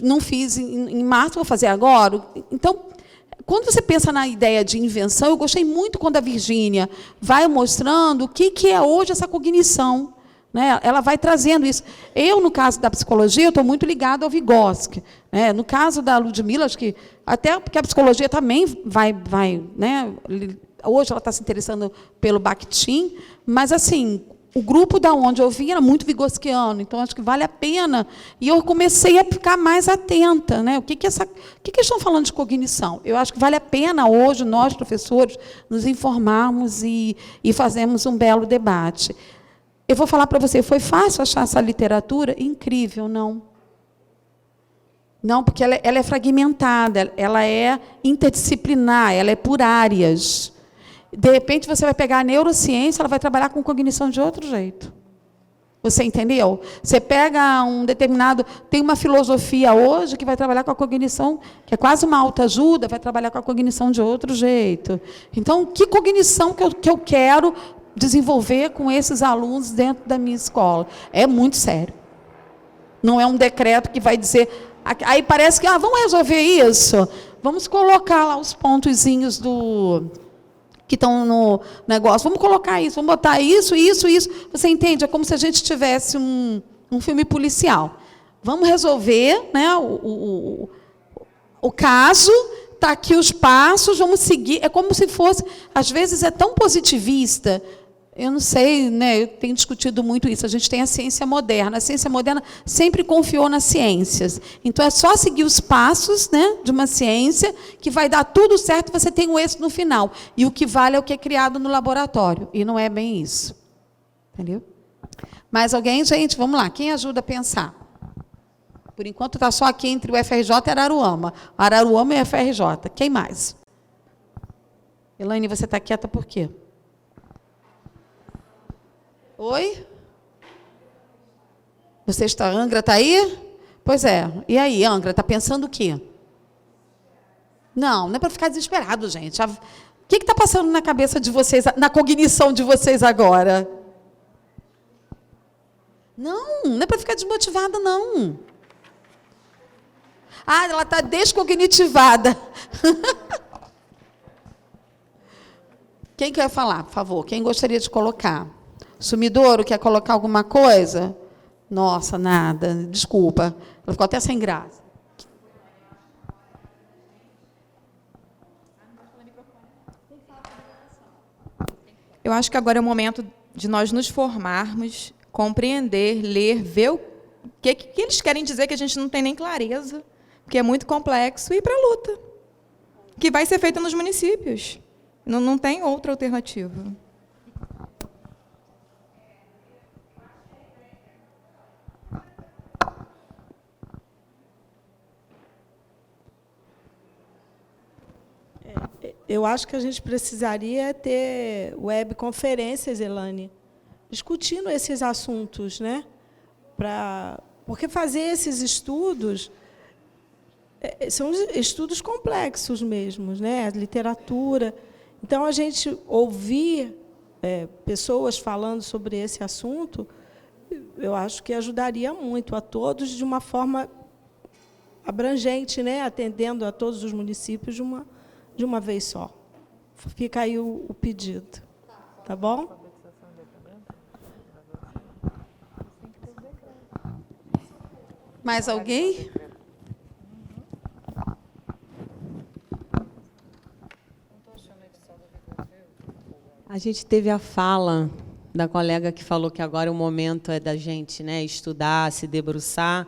não fiz em março, vou fazer agora. Então, quando você pensa na ideia de invenção, eu gostei muito quando a Virgínia vai mostrando o que é hoje essa cognição. Né? Ela vai trazendo isso. Eu, no caso da psicologia, eu estou muito ligada ao Vygotsky. Né? No caso da Ludmilla, acho que até porque a psicologia também vai né? Hoje ela está se interessando pelo Bakhtin, mas assim, o grupo da onde eu vim era muito vigotskiano, então acho que vale a pena. E eu comecei a ficar mais atenta, né? O que eles estão falando de cognição? Eu acho que vale a pena hoje nós professores nos informarmos e fazermos um belo debate. Eu vou falar para você, foi fácil achar essa literatura? Incrível, não. Não, porque ela é fragmentada, ela é interdisciplinar, ela é por áreas. De repente, você vai pegar a neurociência, ela vai trabalhar com cognição de outro jeito. Você entendeu? Você pega um determinado... Tem uma filosofia hoje que vai trabalhar com a cognição, que é quase uma autoajuda, vai trabalhar com a cognição de outro jeito. Então, que cognição que eu quero desenvolver com esses alunos dentro da minha escola? É muito sério. Não é um decreto que vai dizer... Aí parece que, vamos resolver isso? Vamos colocar lá os pontozinhos que estão no negócio. Vamos colocar isso, vamos botar isso. Você entende? É como se a gente tivesse um filme policial. Vamos resolver, né, o caso, está aqui os passos, vamos seguir. É como se fosse... Às vezes é tão positivista... Eu não sei, né, eu tenho discutido muito isso. A gente tem a ciência moderna. A ciência moderna sempre confiou nas ciências. Então, é só seguir os passos, né, de uma ciência que vai dar tudo certo, você tem um êxito no final. E o que vale é o que é criado no laboratório. E não é bem isso. Entendeu? Mais alguém? Gente, vamos lá. Quem ajuda a pensar? Por enquanto, está só aqui entre o FRJ e Araruama. Araruama e FRJ. Quem mais? Elaine, você está quieta por quê? Oi? Você está... Angra está aí? Pois é. E aí, Angra, está pensando o quê? Não é para ficar desesperado, gente. O que está passando na cabeça de vocês, na cognição de vocês agora? Não é para ficar desmotivada, não. Ela está descognitivada. Quem quer falar, por favor? Quem gostaria de colocar? Sumidouro, quer colocar alguma coisa? Nossa, nada, desculpa. Ela ficou até sem graça. Eu acho que agora é o momento de nós nos formarmos, compreender, ler, ver o que eles querem dizer, que a gente não tem nem clareza, porque é muito complexo, e ir para a luta, que vai ser feita nos municípios. Não tem outra alternativa. Eu acho que a gente precisaria ter webconferências, Elaine, discutindo esses assuntos, né? Porque fazer esses estudos são estudos complexos mesmo, né? A literatura. Então, a gente ouvir pessoas falando sobre esse assunto, eu acho que ajudaria muito a todos de uma forma abrangente, né? Atendendo a todos os municípios de uma vez só. Fica aí o pedido. Tá bom? Mais alguém? A gente teve a fala da colega que falou que agora o momento é da gente, né, estudar, se debruçar,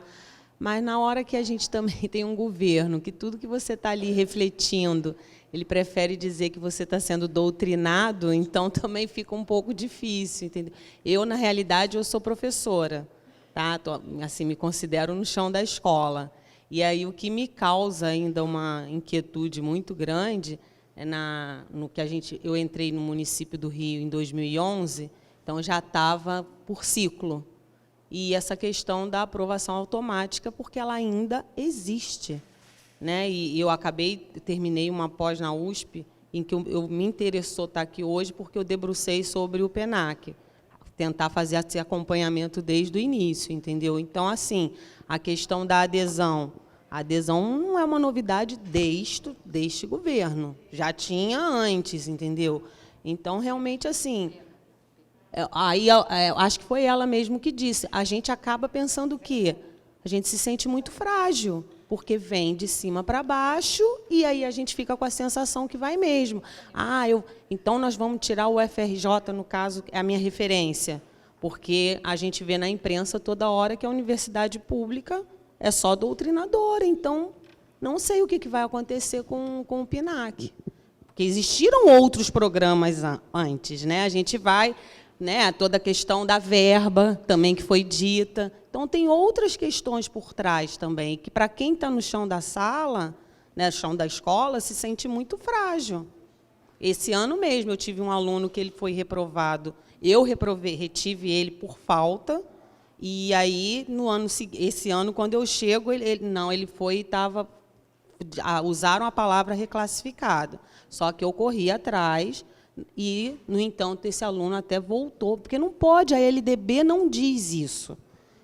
Mas na hora que a gente também tem um governo, que tudo que você está ali refletindo, ele prefere dizer que você está sendo doutrinado, então também fica um pouco difícil, entendeu? Eu, na realidade, eu sou professora, tá? Assim, me considero no chão da escola. E aí o que me causa ainda uma inquietude muito grande é no que eu entrei no município do Rio em 2011, então já estava por ciclo. E essa questão da aprovação automática, porque ela ainda existe, né? E eu terminei uma pós na USP, em que eu me interessou estar aqui hoje, porque eu debrucei sobre o PENAC, tentar fazer esse acompanhamento desde o início, entendeu? Então, assim, a questão da adesão. A adesão não é uma novidade deste governo. Já tinha antes, entendeu? Então, realmente, assim... Aí, acho que foi ela mesmo que disse, a gente acaba pensando o quê? A gente se sente muito frágil, porque vem de cima para baixo e aí a gente fica com a sensação que vai mesmo. Então nós vamos tirar o FRJ, no caso, é a minha referência, porque a gente vê na imprensa toda hora que a universidade pública é só doutrinadora, então não sei o que vai acontecer com o PINAC. Porque existiram outros programas antes, né? A gente vai... Né, toda a questão da verba também que foi dita. Então, tem outras questões por trás também, que, para quem está no chão da sala, né, no chão da escola, se sente muito frágil. Esse ano mesmo, eu tive um aluno que ele foi reprovado, eu retive ele por falta, e aí, esse ano, quando eu chego, usaram a palavra reclassificado. Só que eu corri atrás... E, no entanto, esse aluno até voltou, porque não pode, a LDB não diz isso.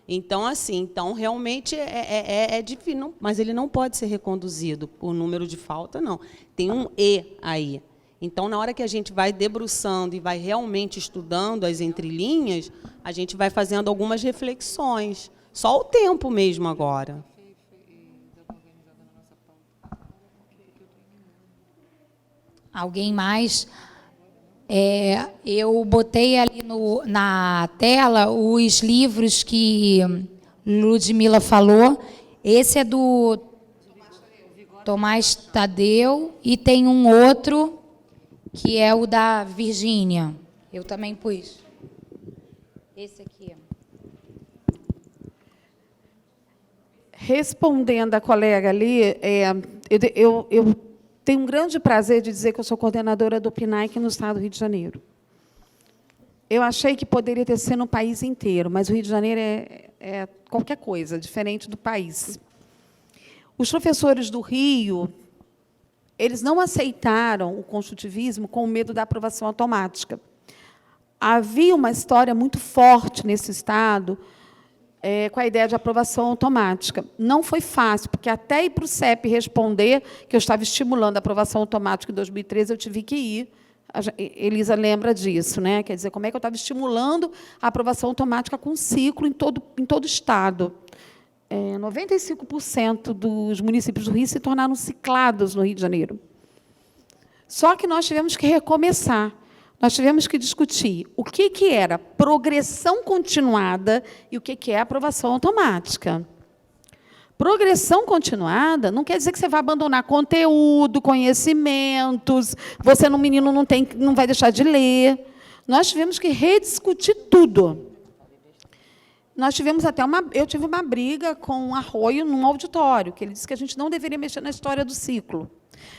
Então, assim, realmente é difícil, mas ele não pode ser reconduzido por número de falta, não. Tem um E aí. Então, na hora que a gente vai debruçando e vai realmente estudando as entrelinhas, a gente vai fazendo algumas reflexões. Só o tempo mesmo agora. Alguém mais? Eu botei ali na tela os livros que Ludmila falou. Esse é do Tomás Tadeu e tem um outro que é o da Virgínia. Eu também pus. Esse aqui. Respondendo a colega ali, eu tenho um grande prazer de dizer que eu sou coordenadora do PINAC no Estado do Rio de Janeiro. Eu achei que poderia ter sido no país inteiro, mas o Rio de Janeiro é qualquer coisa, diferente do país. Os professores do Rio, eles não aceitaram o construtivismo com medo da aprovação automática. Havia uma história muito forte nesse Estado com a ideia de aprovação automática. Não foi fácil, porque até ir para o CEP responder que eu estava estimulando a aprovação automática em 2013, eu tive que ir. A Elisa lembra disso, né? Quer dizer, como é que eu estava estimulando a aprovação automática com ciclo em todo o Estado. 95% dos municípios do Rio se tornaram ciclados no Rio de Janeiro. Só que nós tivemos que recomeçar. Nós tivemos que discutir o que era progressão continuada e o que é aprovação automática. Progressão continuada não quer dizer que você vai abandonar conteúdo, conhecimentos, você, menino, não vai deixar de ler. Nós tivemos que rediscutir tudo. Nós tivemos eu tive uma briga com o Arroio num auditório, que ele disse que a gente não deveria mexer na história do ciclo.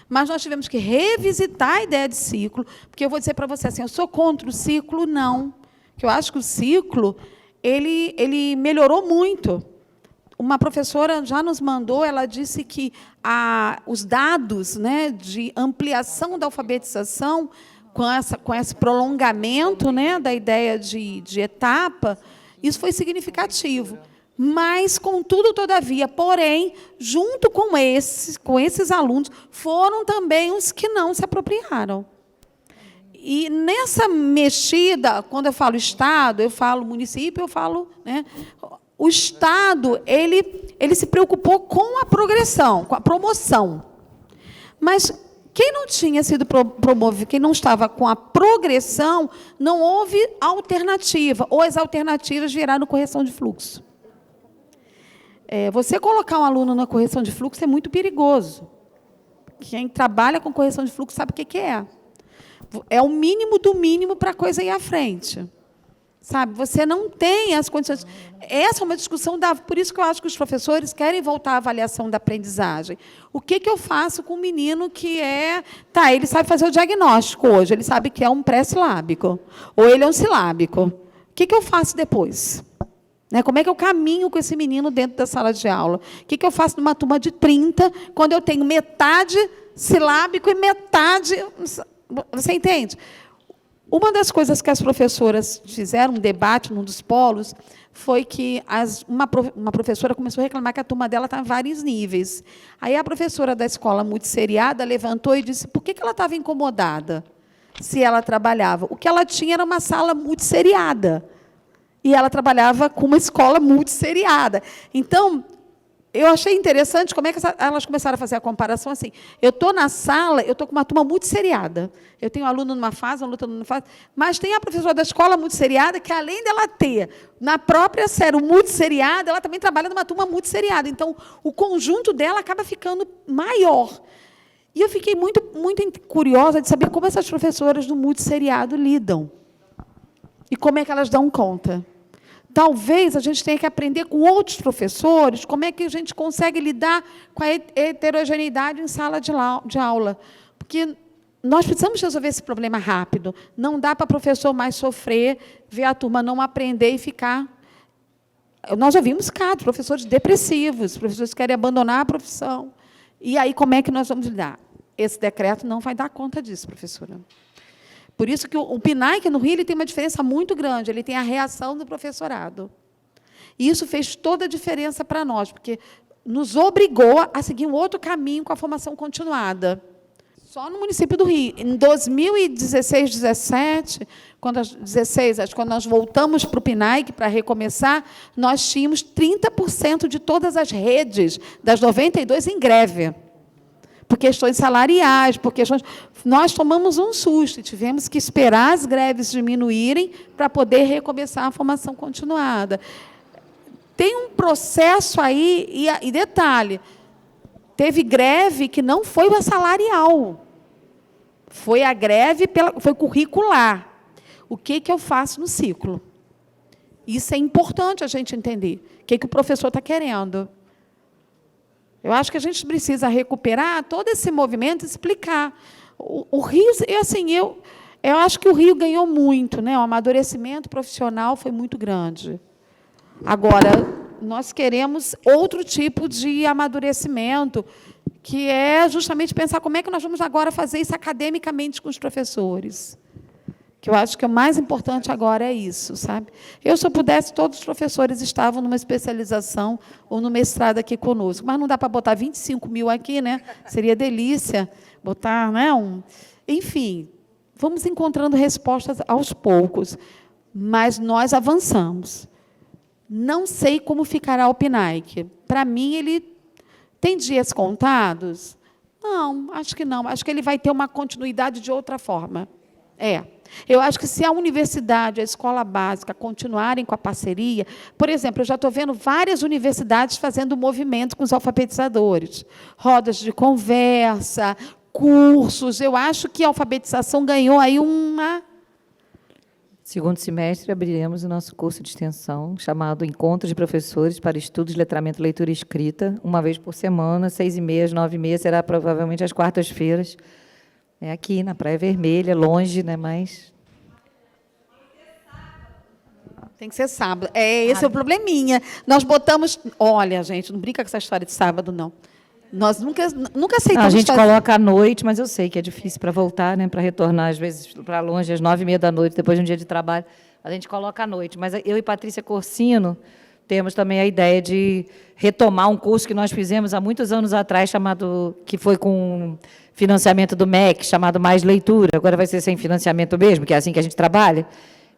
Mas nós tivemos que revisitar a ideia de ciclo, porque eu vou dizer para você assim, eu sou contra o ciclo, não. Porque eu acho que o ciclo ele melhorou muito. Uma professora já nos mandou, ela disse que os dados, né, de ampliação da alfabetização, com esse prolongamento, né, da ideia de etapa, isso foi significativo. Mas, contudo, todavia, porém, junto com esses alunos, foram também os que não se apropriaram. E, nessa mexida, quando eu falo Estado, eu falo município, eu falo... Né, o Estado ele se preocupou com a progressão, com a promoção. Mas quem não tinha sido promovido, quem não estava com a progressão, não houve alternativa, ou as alternativas viraram correção de fluxo. Você colocar um aluno na correção de fluxo é muito perigoso. Quem trabalha com correção de fluxo sabe o que é. É o mínimo do mínimo para a coisa ir à frente. Sabe? Você não tem as condições. Essa é uma discussão, por isso que eu acho que os professores querem voltar à avaliação da aprendizagem. O que eu faço com um menino que ele sabe fazer o diagnóstico hoje, ele sabe que é um pré-silábico, ou ele é um silábico. O que eu faço depois? Como é que eu caminho com esse menino dentro da sala de aula? O que eu faço numa turma de 30, quando eu tenho metade silábico e metade... Você entende? Uma das coisas que as professoras fizeram, um debate num dos polos, foi que uma professora começou a reclamar que a turma dela estava em vários níveis. Aí a professora da escola multisseriada levantou e disse por que ela estava incomodada se ela trabalhava. O que ela tinha era uma sala multisseriada. E ela trabalhava com uma escola multisseriada. Então, eu achei interessante como é que elas começaram a fazer a comparação assim. Eu estou na sala, eu estou com uma turma multisseriada. Eu tenho um aluno numa fase, um aluno numa fase, mas tem a professora da escola multisseriada que, além dela ter, na própria série, o multisseriado, ela também trabalha numa turma multisseriada. Então, o conjunto dela acaba ficando maior. E eu fiquei muito curiosa de saber como essas professoras do multisseriado lidam. E como é que elas dão conta. Talvez a gente tenha que aprender com outros professores como é que a gente consegue lidar com a heterogeneidade em sala de aula. Porque nós precisamos resolver esse problema rápido. Não dá para o professor mais sofrer, ver a turma não aprender e ficar... Nós já vimos casos, professores depressivos, professores que querem abandonar a profissão. E aí, como é que nós vamos lidar? Esse decreto não vai dar conta disso, professora. Por isso que o PNAE, no Rio, ele tem uma diferença muito grande, ele tem a reação do professorado. E isso fez toda a diferença para nós, porque nos obrigou a seguir um outro caminho com a formação continuada. Só no município do Rio. Em 2016, 2017, quando nós voltamos para o PNAE para recomeçar, nós tínhamos 30% de todas as redes das 92 em greve. Por questões salariais, por questões... Nós tomamos um susto e tivemos que esperar as greves diminuírem para poder recomeçar a formação continuada. Tem um processo aí, e detalhe, teve greve que não foi a salarial, foi a greve, foi curricular. O que eu faço no ciclo? Isso é importante a gente entender. O que o professor está querendo. Eu acho que a gente precisa recuperar todo esse movimento e explicar. O Rio, eu acho que o Rio ganhou muito, né? O amadurecimento profissional foi muito grande. Agora, nós queremos outro tipo de amadurecimento, que é justamente pensar como é que nós vamos agora fazer isso academicamente com os professores. Que eu acho que o mais importante agora é isso, sabe? Se eu pudesse, todos os professores estavam numa especialização ou no mestrado aqui conosco, mas não dá para botar 25 mil aqui, né? Seria delícia botar, né? Enfim, vamos encontrando respostas aos poucos, mas nós avançamos. Não sei como ficará o PNAE. Para mim, ele tem dias contados? Não, acho que não. Acho que ele vai ter uma continuidade de outra forma. Eu acho que se a universidade, a escola básica continuarem com a parceria, por exemplo, eu já estou vendo várias universidades fazendo movimento com os alfabetizadores, rodas de conversa, cursos. Eu acho que a alfabetização ganhou aí uma... Segundo semestre, abriremos o nosso curso de extensão, chamado Encontro de Professores para Estudos de Letramento, Leitura e Escrita, uma vez por semana, 6h30, 9h30, será provavelmente às quartas-feiras. É aqui, na Praia Vermelha, longe, né, mas... Tem que ser sábado. Esse é o probleminha. Nós botamos... Olha, gente, não brinca com essa história de sábado, não. Nós nunca aceitamos... A gente coloca à noite, mas eu sei que é difícil para voltar, né, para retornar, às vezes, para longe, às 9h30 da noite, depois de um dia de trabalho. A gente coloca à noite. Mas eu e Patrícia Corsino temos também a ideia de retomar um curso que nós fizemos há muitos anos atrás, que foi com financiamento do MEC, chamado Mais Leitura. Agora vai ser sem financiamento mesmo, que é assim que a gente trabalha.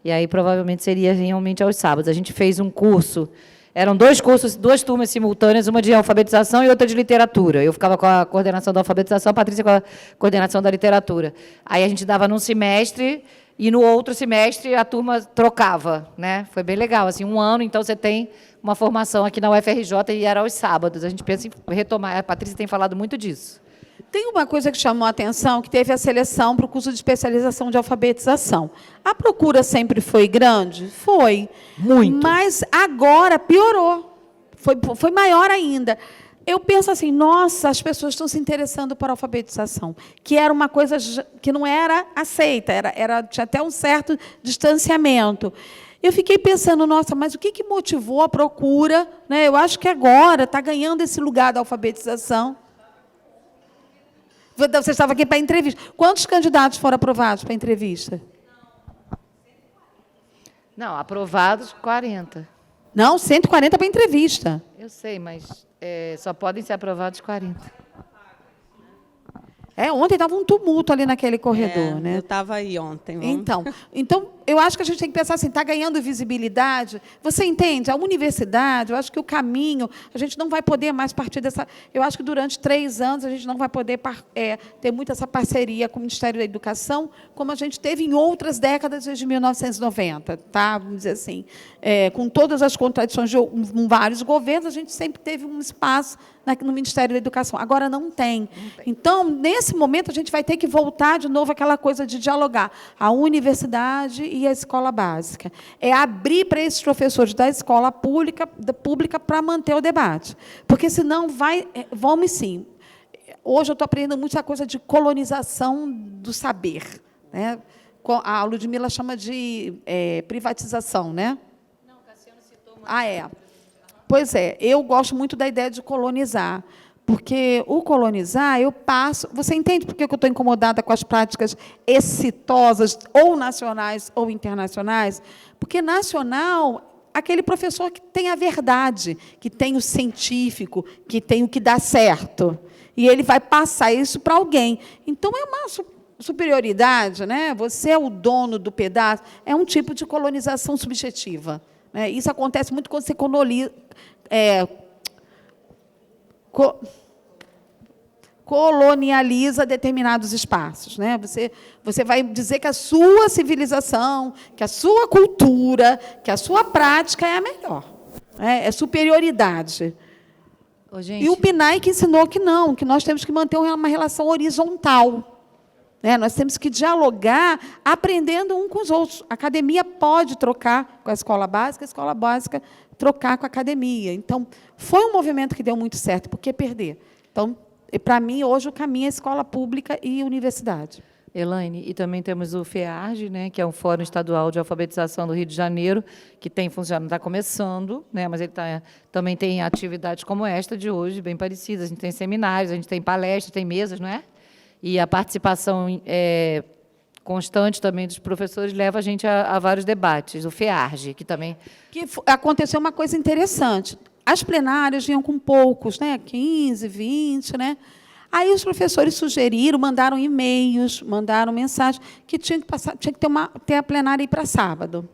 E aí, provavelmente, seria realmente aos sábados. A gente fez um curso, eram dois cursos, 2 turmas simultâneas, uma de alfabetização e outra de literatura. Eu ficava com a coordenação da alfabetização, a Patrícia com a coordenação da literatura. Aí a gente dava num semestre, e no outro semestre a turma trocava, né? Foi bem legal, assim, 1 ano, então você tem uma formação aqui na UFRJ e era aos sábados. A gente pensa em retomar, a Patrícia tem falado muito disso. Tem uma coisa que chamou a atenção, que teve a seleção para o curso de especialização de alfabetização. A procura sempre foi grande? Foi. Muito. Mas agora piorou. Foi maior ainda. Eu penso assim, nossa, as pessoas estão se interessando por alfabetização, que era uma coisa que não era aceita, tinha até um certo distanciamento. Eu fiquei pensando, nossa, mas o que motivou a procura? Né? Eu acho que agora está ganhando esse lugar da alfabetização. Você estava aqui para a entrevista. Quantos candidatos foram aprovados para a entrevista? Não, aprovados 40. Não, 140 para a entrevista. Eu sei, mas só podem ser aprovados 40. Ontem estava um tumulto ali naquele corredor, né? Eu estava aí ontem. Vamos. Então, eu acho que a gente tem que pensar assim, está ganhando visibilidade. Você entende? A universidade, eu acho que o caminho, a gente não vai poder mais partir dessa... Eu acho que durante 3 anos a gente não vai poder ter muito essa parceria com o Ministério da Educação, como a gente teve em outras décadas desde 1990, tá? Vamos dizer assim. Com todas as contradições de vários governos, a gente sempre teve um espaço no Ministério da Educação. Agora não tem. Então, nesse momento, a gente vai ter que voltar de novo àquela coisa de dialogar a universidade e a escola básica. É abrir para esses professores da escola pública para manter o debate. Porque, senão, vamos sim. Hoje eu estou aprendendo muito essa coisa de colonização do saber. Né? A Ludmila chama de privatização, né? Não, Cassiano citou uma... Pois é, eu gosto muito da ideia de colonizar, porque o colonizar, eu passo... Você entende por que eu estou incomodada com as práticas exitosas, ou nacionais ou internacionais? Porque nacional, aquele professor que tem a verdade, que tem o científico, que tem o que dá certo, e ele vai passar isso para alguém. Então, é uma superioridade, né? Você é o dono do pedaço, é um tipo de colonização subjetiva. Isso acontece muito quando você colonializa determinados espaços. Né? Você vai dizer que a sua civilização, que a sua cultura, que a sua prática é a melhor. É superioridade. Ô, gente. E o PNAE que ensinou que não, que nós temos que manter uma relação horizontal. Nós temos que dialogar, aprendendo um com os outros. A academia pode trocar com a escola básica trocar com a academia. Então, foi um movimento que deu muito certo. Por que perder? Então, para mim, hoje, o caminho é escola pública e universidade. Elaine, e também temos o FEARJ, né, que é um Fórum Estadual de Alfabetização do Rio de Janeiro, que tem funcionado, está começando, né, mas ele também tem atividades como esta de hoje, bem parecidas. A gente tem seminários, a gente tem palestras, tem mesas, não é? E a participação constante também dos professores leva a gente a vários debates. O FEARJ, que também... Aconteceu uma coisa interessante. As plenárias vinham com poucos, né? 15, 20, né? Aí os professores sugeriram, mandaram e-mails, mandaram mensagens, que tinha que ter a plenária aí para sábado.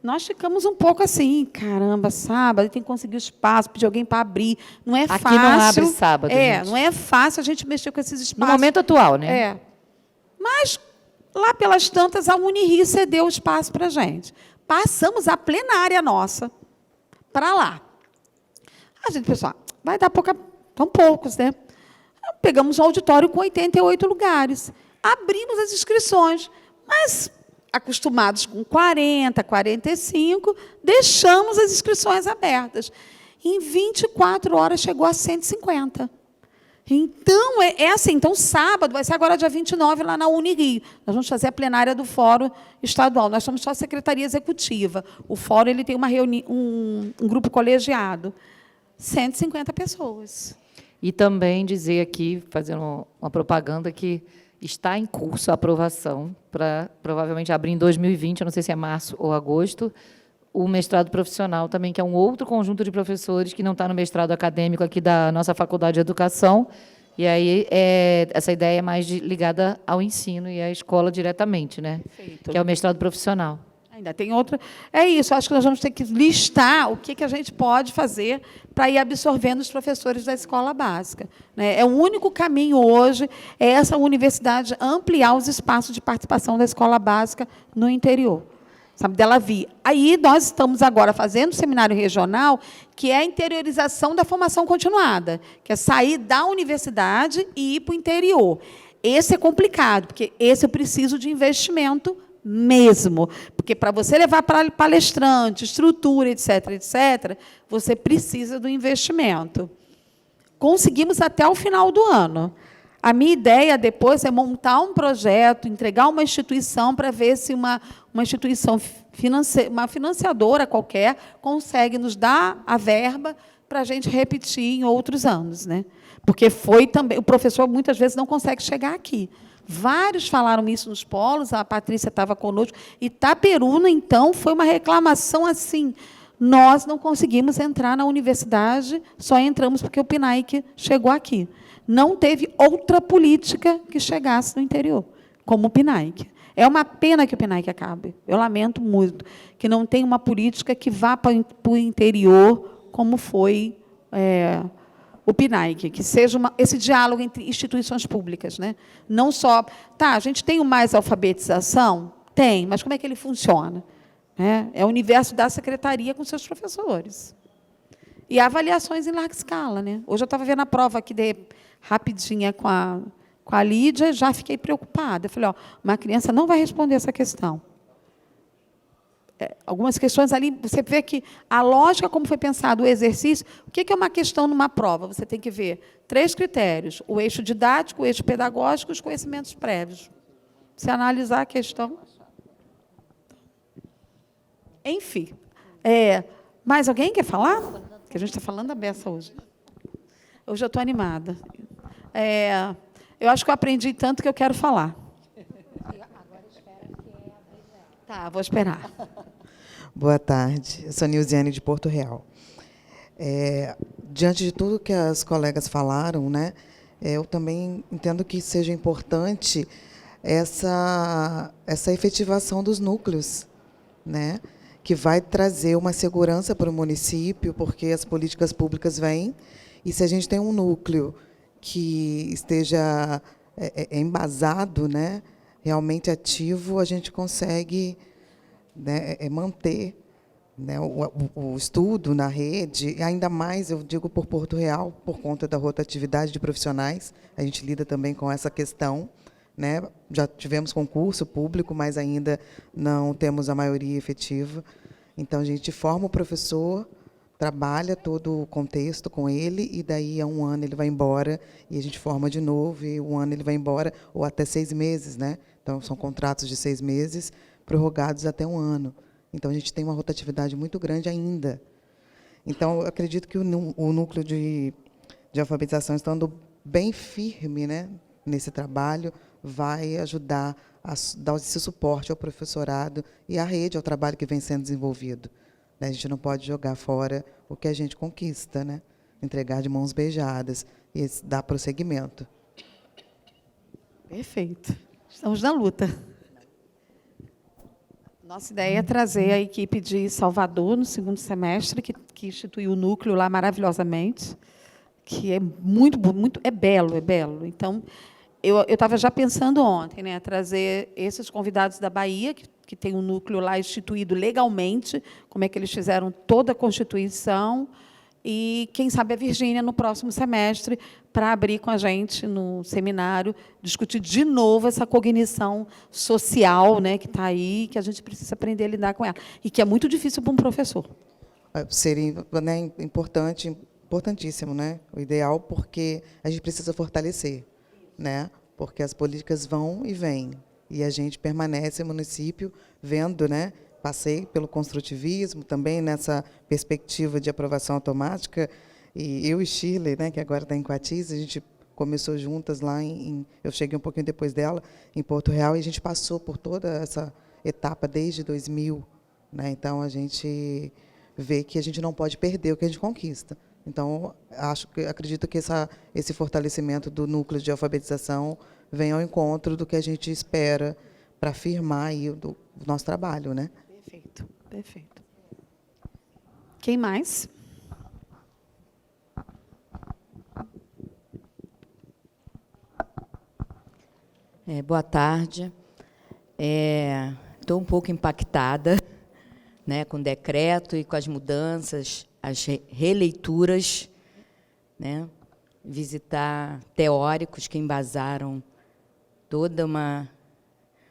Nós ficamos um pouco assim, caramba, sábado, tem que conseguir o espaço, pedir alguém para abrir. Não é fácil. Aqui não abre sábado, gente. Não é fácil a gente mexer com esses espaços. No momento atual, né? Mas, lá pelas tantas, a Unirio cedeu o espaço para a gente. Passamos a plenária nossa para lá. A gente pensou, vai dar são poucos, né? Pegamos um auditório com 88 lugares. Abrimos as inscrições, mas... acostumados com 40, 45, deixamos as inscrições abertas. Em 24 horas, chegou a 150. Então, assim. Então, sábado, vai ser agora dia 29, lá na Unirio. Nós vamos fazer a plenária do Fórum Estadual. Nós somos só a Secretaria Executiva. O Fórum ele tem um grupo colegiado. 150 pessoas. E também dizer aqui, fazendo uma propaganda, que está em curso a aprovação para, provavelmente, abrir em 2020, eu não sei se é março ou agosto, o mestrado profissional também, que é um outro conjunto de professores que não está no mestrado acadêmico aqui da nossa Faculdade de Educação, e aí essa ideia é mais ligada ao ensino e à escola diretamente, né? Perfeito. Que é o mestrado profissional. Ainda tem outra. É isso, acho que nós vamos ter que listar o que a gente pode fazer para ir absorvendo os professores da escola básica, né? É o único caminho hoje, é essa universidade ampliar os espaços de participação da escola básica no interior, sabe, dela vir. Aí nós estamos agora fazendo o seminário regional, que é a interiorização da formação continuada, que é sair da universidade e ir para o interior. Esse é complicado, porque esse eu preciso de investimento mesmo, porque para você levar para palestrante, estrutura, etc., etc., você precisa do investimento. Conseguimos até o final do ano. A minha ideia depois é montar um projeto, entregar uma instituição para ver se uma instituição uma financiadora qualquer consegue nos dar a verba para a gente repetir em outros anos, né? Porque foi também, o professor muitas vezes não consegue chegar aqui. Vários falaram isso nos polos, a Patrícia estava conosco. Itaperuna, então, foi uma reclamação assim. Nós não conseguimos entrar na universidade, só entramos porque o PNAEC chegou aqui. Não teve outra política que chegasse no interior, como o PNAEC. É uma pena que o PNAEC acabe. Eu lamento muito que não tenha uma política que vá para o interior, como foi o PNAEC, que seja esse diálogo entre instituições públicas, né? Não só... Tá, a gente tem o mais alfabetização? Tem, mas como é que ele funciona? É o universo da secretaria com seus professores. E avaliações em larga escala, né? Hoje eu estava vendo a prova aqui, rapidinha, com a Lídia, já fiquei preocupada. Eu falei, uma criança não vai responder essa questão. Algumas questões ali, você vê que a lógica, como foi pensado o exercício, o que é uma questão numa prova? Você tem que ver 3 critérios: o eixo didático, o eixo pedagógico e os conhecimentos prévios. Se analisar a questão... Enfim. Mais alguém quer falar? Porque a gente está falando a beça hoje. Hoje eu estou animada. Eu acho que eu aprendi tanto que eu quero falar. Tá, vou esperar. Boa tarde. Eu sou Nilziane, de Porto Real. Diante de tudo que as colegas falaram, né, eu também entendo que seja importante essa efetivação dos núcleos, né, que vai trazer uma segurança para o município, porque as políticas públicas vêm, e se a gente tem um núcleo que esteja embasado, né, realmente ativo, a gente consegue, né, manter, né, o estudo na rede, e ainda mais, eu digo, por Porto Real, por conta da rotatividade de profissionais, a gente lida também com essa questão, né? Já tivemos concurso público, mas ainda não temos a maioria efetiva. Então, a gente forma o professor, trabalha todo o contexto com ele, e daí, a um ano, ele vai embora, e a gente forma de novo, e um ano ele vai embora, ou até 6 meses, né? Então, são contratos de 6 meses, prorrogados até um ano. Então, a gente tem uma rotatividade muito grande ainda. Então, eu acredito que o núcleo de alfabetização, estando bem firme, né, nesse trabalho, vai ajudar a dar esse suporte ao professorado e à rede, ao trabalho que vem sendo desenvolvido. A gente não pode jogar fora o que a gente conquista, né? Entregar de mãos beijadas e dar prosseguimento. Perfeito. Estamos na luta. Nossa ideia é trazer a equipe de Salvador no 2º semestre, que instituiu o núcleo lá maravilhosamente, que é muito belo, é belo. Então, eu estava já pensando ontem, né, trazer esses convidados da Bahia, que tem um núcleo lá instituído legalmente, como é que eles fizeram toda a Constituição, e, quem sabe, a Virgínia, no próximo semestre, para abrir com a gente no seminário, discutir de novo essa cognição social, né, que está aí, que a gente precisa aprender a lidar com ela, e que é muito difícil para um professor. Seria, né, importantíssimo, né? O ideal, porque a gente precisa fortalecer, né? Porque as políticas vão e vêm, e a gente permanece no município vendo, né? Passei pelo construtivismo também nessa perspectiva de aprovação automática, e eu e Shirley, né, que agora está em Coatis, a gente começou juntas lá eu cheguei um pouquinho depois dela, em Porto Real, e a gente passou por toda essa etapa desde 2000, né? Então a gente vê que a gente não pode perder o que a gente conquista. Então, acredito que esse fortalecimento do núcleo de alfabetização vem ao encontro do que a gente espera para firmar aí o nosso trabalho, né? Perfeito. Perfeito, perfeito. Quem mais? Boa tarde. Estou um pouco impactada, né, com o decreto e com as mudanças, as releituras, né, visitar teóricos que embasaram todo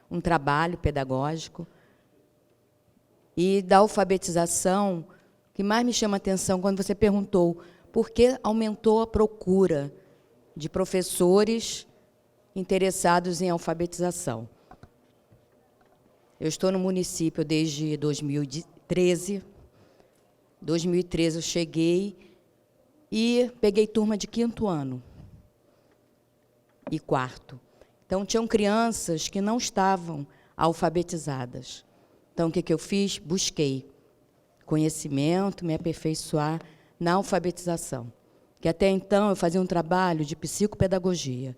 um trabalho pedagógico. E da alfabetização, o que mais me chama a atenção quando você perguntou por que aumentou a procura de professores interessados em alfabetização. Eu estou no município desde 2013. 2013 eu cheguei e peguei turma de 5º ano e 4º. Então, tinham crianças que não estavam alfabetizadas. Então, o que eu fiz? Busquei conhecimento, me aperfeiçoar na alfabetização. Que até então eu fazia um trabalho de psicopedagogia.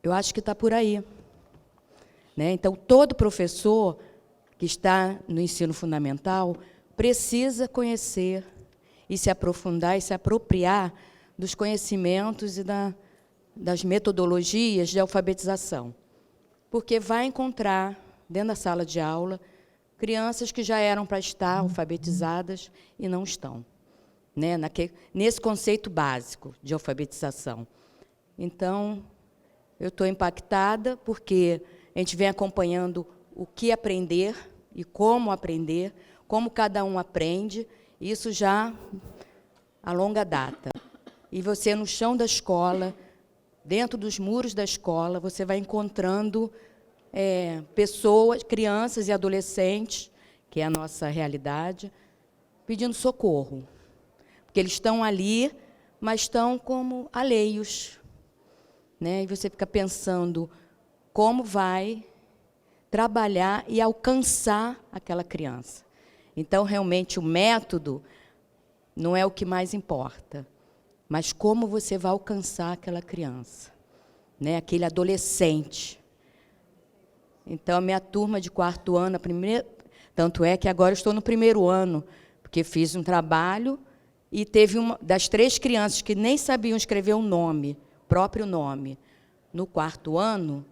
Eu acho que está por aí, né? Então, todo professor que está no ensino fundamental precisa conhecer e se aprofundar e se apropriar dos conhecimentos e das metodologias de alfabetização. Porque vai encontrar, dentro da sala de aula, crianças que já eram para estar alfabetizadas e não estão, né? Nesse conceito básico de alfabetização. Então, eu estou impactada porque a gente vem acompanhando o que aprender e como cada um aprende, isso já a longa data. E você, no chão da escola, dentro dos muros da escola, você vai encontrando pessoas, crianças e adolescentes, que é a nossa realidade, pedindo socorro. Porque eles estão ali, mas estão como alheios, né? E você fica pensando como vai trabalhar e alcançar aquela criança. Então, realmente, o método não é o que mais importa, mas como você vai alcançar aquela criança, né? Aquele adolescente. Então, a minha turma de 4º ano, tanto é que agora eu estou no 1º ano, porque fiz um trabalho e teve uma das 3 crianças que nem sabiam escrever o nome, próprio nome. No 4º ano,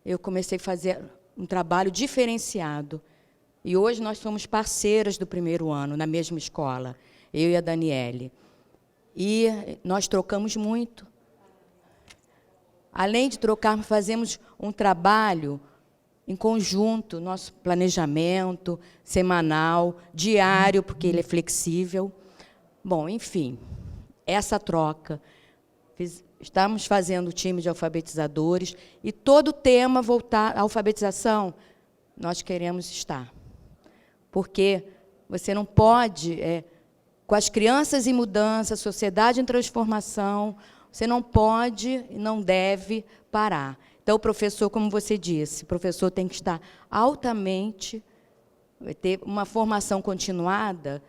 eu comecei a fazer um trabalho diferenciado. E hoje nós somos parceiras do 1º ano, na mesma escola, eu e a Daniele. E nós trocamos muito. Além de trocar, fazemos um trabalho em conjunto, nosso planejamento semanal, diário, porque ele é flexível. Bom, enfim, essa troca. Estamos fazendo o time de alfabetizadores e todo o tema voltar à alfabetização, nós queremos estar. Porque você não pode, com as crianças em mudança, sociedade em transformação, você não pode e não deve parar. Então, o professor, como você disse, o professor tem que estar altamente, ter uma formação continuada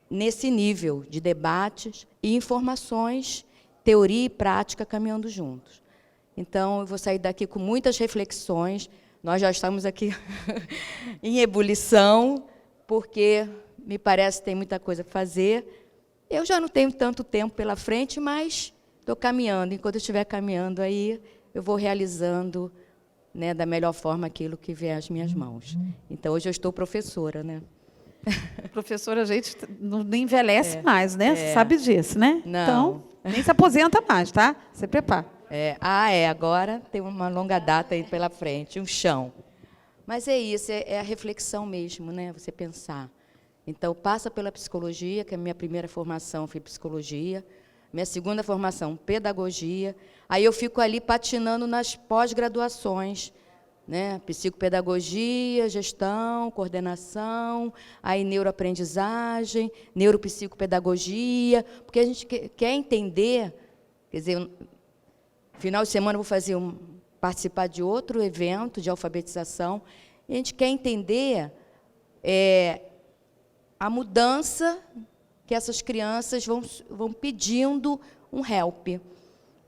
nesse nível de debates e informações, teoria e prática caminhando juntos. Então, eu vou sair daqui com muitas reflexões. Nós já estamos aqui em ebulição, porque me parece que tem muita coisa para fazer. Eu já não tenho tanto tempo pela frente, mas estou caminhando. Enquanto eu estiver caminhando aí, eu vou realizando, né, da melhor forma aquilo que vier às minhas mãos. Então, hoje eu estou professora, né? Professora, a gente não envelhece mais, né? Você sabe disso, né? Não. Então, nem se aposenta mais, tá? Você prepara. Agora tem uma longa data aí pela frente, um chão. Mas é isso, é a reflexão mesmo, né? Você pensar. Então, passa pela psicologia, que a minha primeira formação foi psicologia, minha segunda formação, pedagogia. Aí eu fico ali patinando nas pós-graduações, né? Psicopedagogia, gestão, coordenação, aí neuroaprendizagem, neuropsicopedagogia, porque a gente quer entender, quer dizer, no final de semana eu vou participar de outro evento de alfabetização, e a gente quer entender a mudança que essas crianças vão pedindo um help,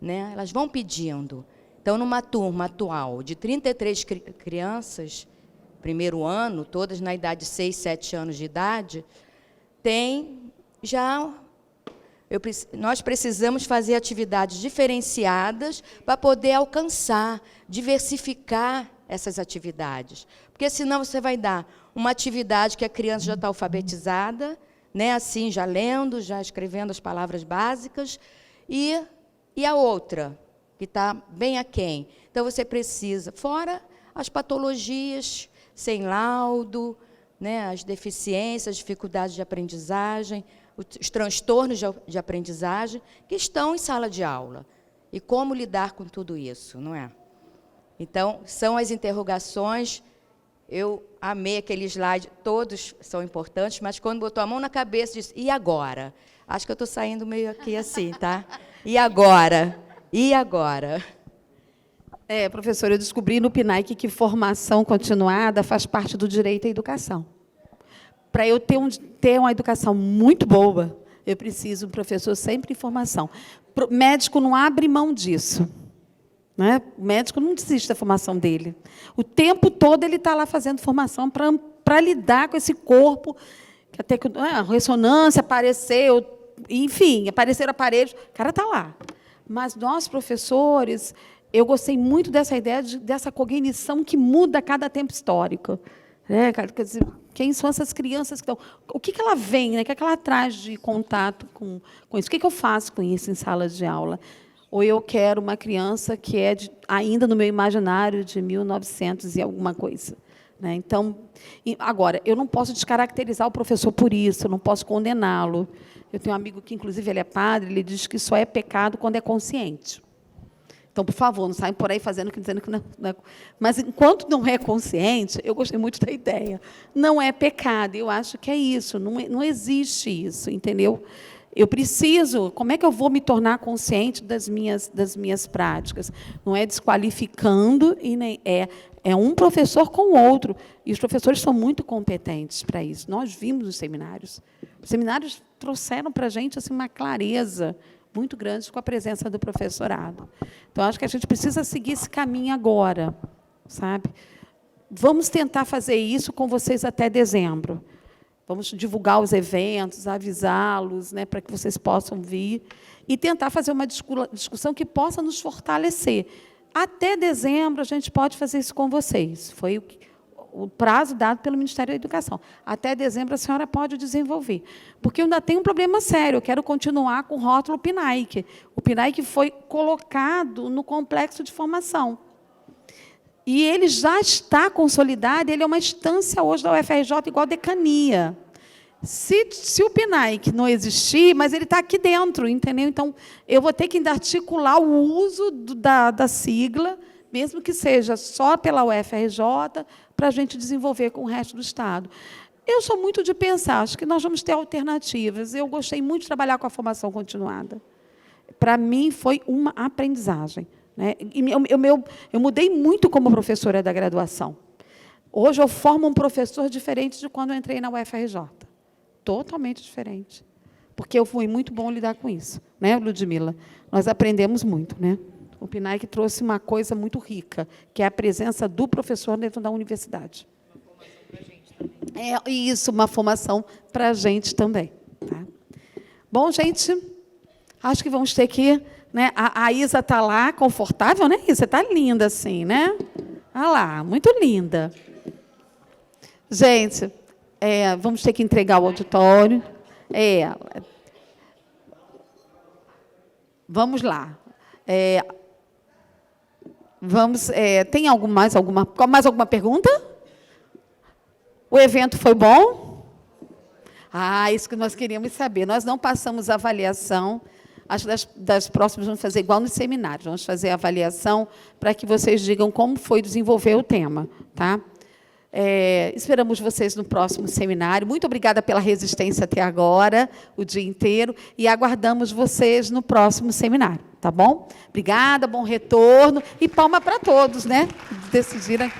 né? Elas vão pedindo. Então, numa turma atual de 33 crianças, primeiro ano, todas na idade de 6, 7 anos de idade, tem já... nós precisamos fazer atividades diferenciadas para poder alcançar, diversificar essas atividades. Porque, senão, você vai dar uma atividade que a criança já está alfabetizada, né, assim, já lendo, já escrevendo as palavras básicas, e a outra, que está bem aquém. Então, você precisa, fora as patologias sem laudo, né, as deficiências, as dificuldades de aprendizagem, os transtornos de aprendizagem, que estão em sala de aula. E como lidar com tudo isso, não é? Então, são as interrogações. Eu amei aquele slide, todos são importantes, mas quando botou a mão na cabeça, disse, e agora? Acho que eu estou saindo meio aqui assim, tá? E agora? E agora? Professora, eu descobri no PNAEC que formação continuada faz parte do direito à educação. Para eu ter uma educação muito boa, eu preciso de um professor sempre em formação. O médico não abre mão disso. Né? O médico não desiste da formação dele. O tempo todo ele está lá fazendo formação para lidar com esse corpo, que até que a ressonância apareceu, enfim, apareceram aparelhos, o cara está lá. Mas nós, professores, eu gostei muito dessa ideia, dessa cognição que muda a cada tempo histórico. Quer dizer, quem são essas crianças que estão... O que ela vem, né? O que ela traz de contato com isso? O que eu faço com isso em sala de aula? Ou eu quero uma criança que é ainda no meu imaginário de 1900 e alguma coisa. Né? Então, agora, eu não posso descaracterizar o professor por isso, eu não posso condená-lo. Eu tenho um amigo que, inclusive, ele é padre, ele diz que só é pecado quando é consciente. Então, por favor, não saiam por aí dizendo que não é. Mas, enquanto não é consciente, eu gostei muito da ideia. Não é pecado, eu acho que é isso, não existe isso, entendeu? Eu preciso, como é que eu vou me tornar consciente das minhas práticas? Não é desqualificando, e nem é um professor com o outro. E os professores são muito competentes para isso. Nós vimos os seminários. Os seminários trouxeram para a gente assim, uma clareza muito grande com a presença do professorado. Então, acho que a gente precisa seguir esse caminho agora, sabe? Vamos tentar fazer isso com vocês até dezembro. Vamos divulgar os eventos, avisá-los, né, para que vocês possam vir e tentar fazer uma discussão que possa nos fortalecer. Até dezembro, a gente pode fazer isso com vocês. Foi o prazo dado pelo Ministério da Educação. Até dezembro, a senhora pode desenvolver. Porque eu ainda tenho um problema sério. Eu quero continuar com o rótulo PNAEC. O PNAEC foi colocado no complexo de formação. E ele já está consolidado, ele é uma instância hoje da UFRJ igual a decania. Se o PNAEC não existir, mas ele está aqui dentro, entendeu? Então, eu vou ter que ainda articular o uso da sigla, mesmo que seja só pela UFRJ, para a gente desenvolver com o resto do Estado. Eu sou muito de pensar, acho que nós vamos ter alternativas. Eu gostei muito de trabalhar com a formação continuada. Para mim, foi uma aprendizagem. Né? Eu mudei muito como professora da graduação. Hoje, eu formo um professor diferente de quando eu entrei na UFRJ. Totalmente diferente. Porque foi muito bom lidar com isso. Né, Ludmila? Nós aprendemos muito. Né? O PNAEC trouxe uma coisa muito rica, que é a presença do professor dentro da universidade. Isso, uma formação para a gente também. Tá? Bom, gente, acho que vamos ter que... Né? A Isa está lá, confortável, né, Isa? Está linda assim, né? Olha lá, muito linda. Gente, vamos ter que entregar o auditório. Vamos lá. Tem mais alguma pergunta? O evento foi bom? Isso que nós queríamos saber. Nós não passamos a avaliação. Acho que das próximas vamos fazer igual nos seminários. Vamos fazer a avaliação para que vocês digam como foi desenvolver o tema. Tá? Esperamos vocês no próximo seminário. Muito obrigada pela resistência até agora, o dia inteiro, e aguardamos vocês no próximo seminário. Tá bom? Obrigada, bom retorno, e palma para todos, né? Decidiram.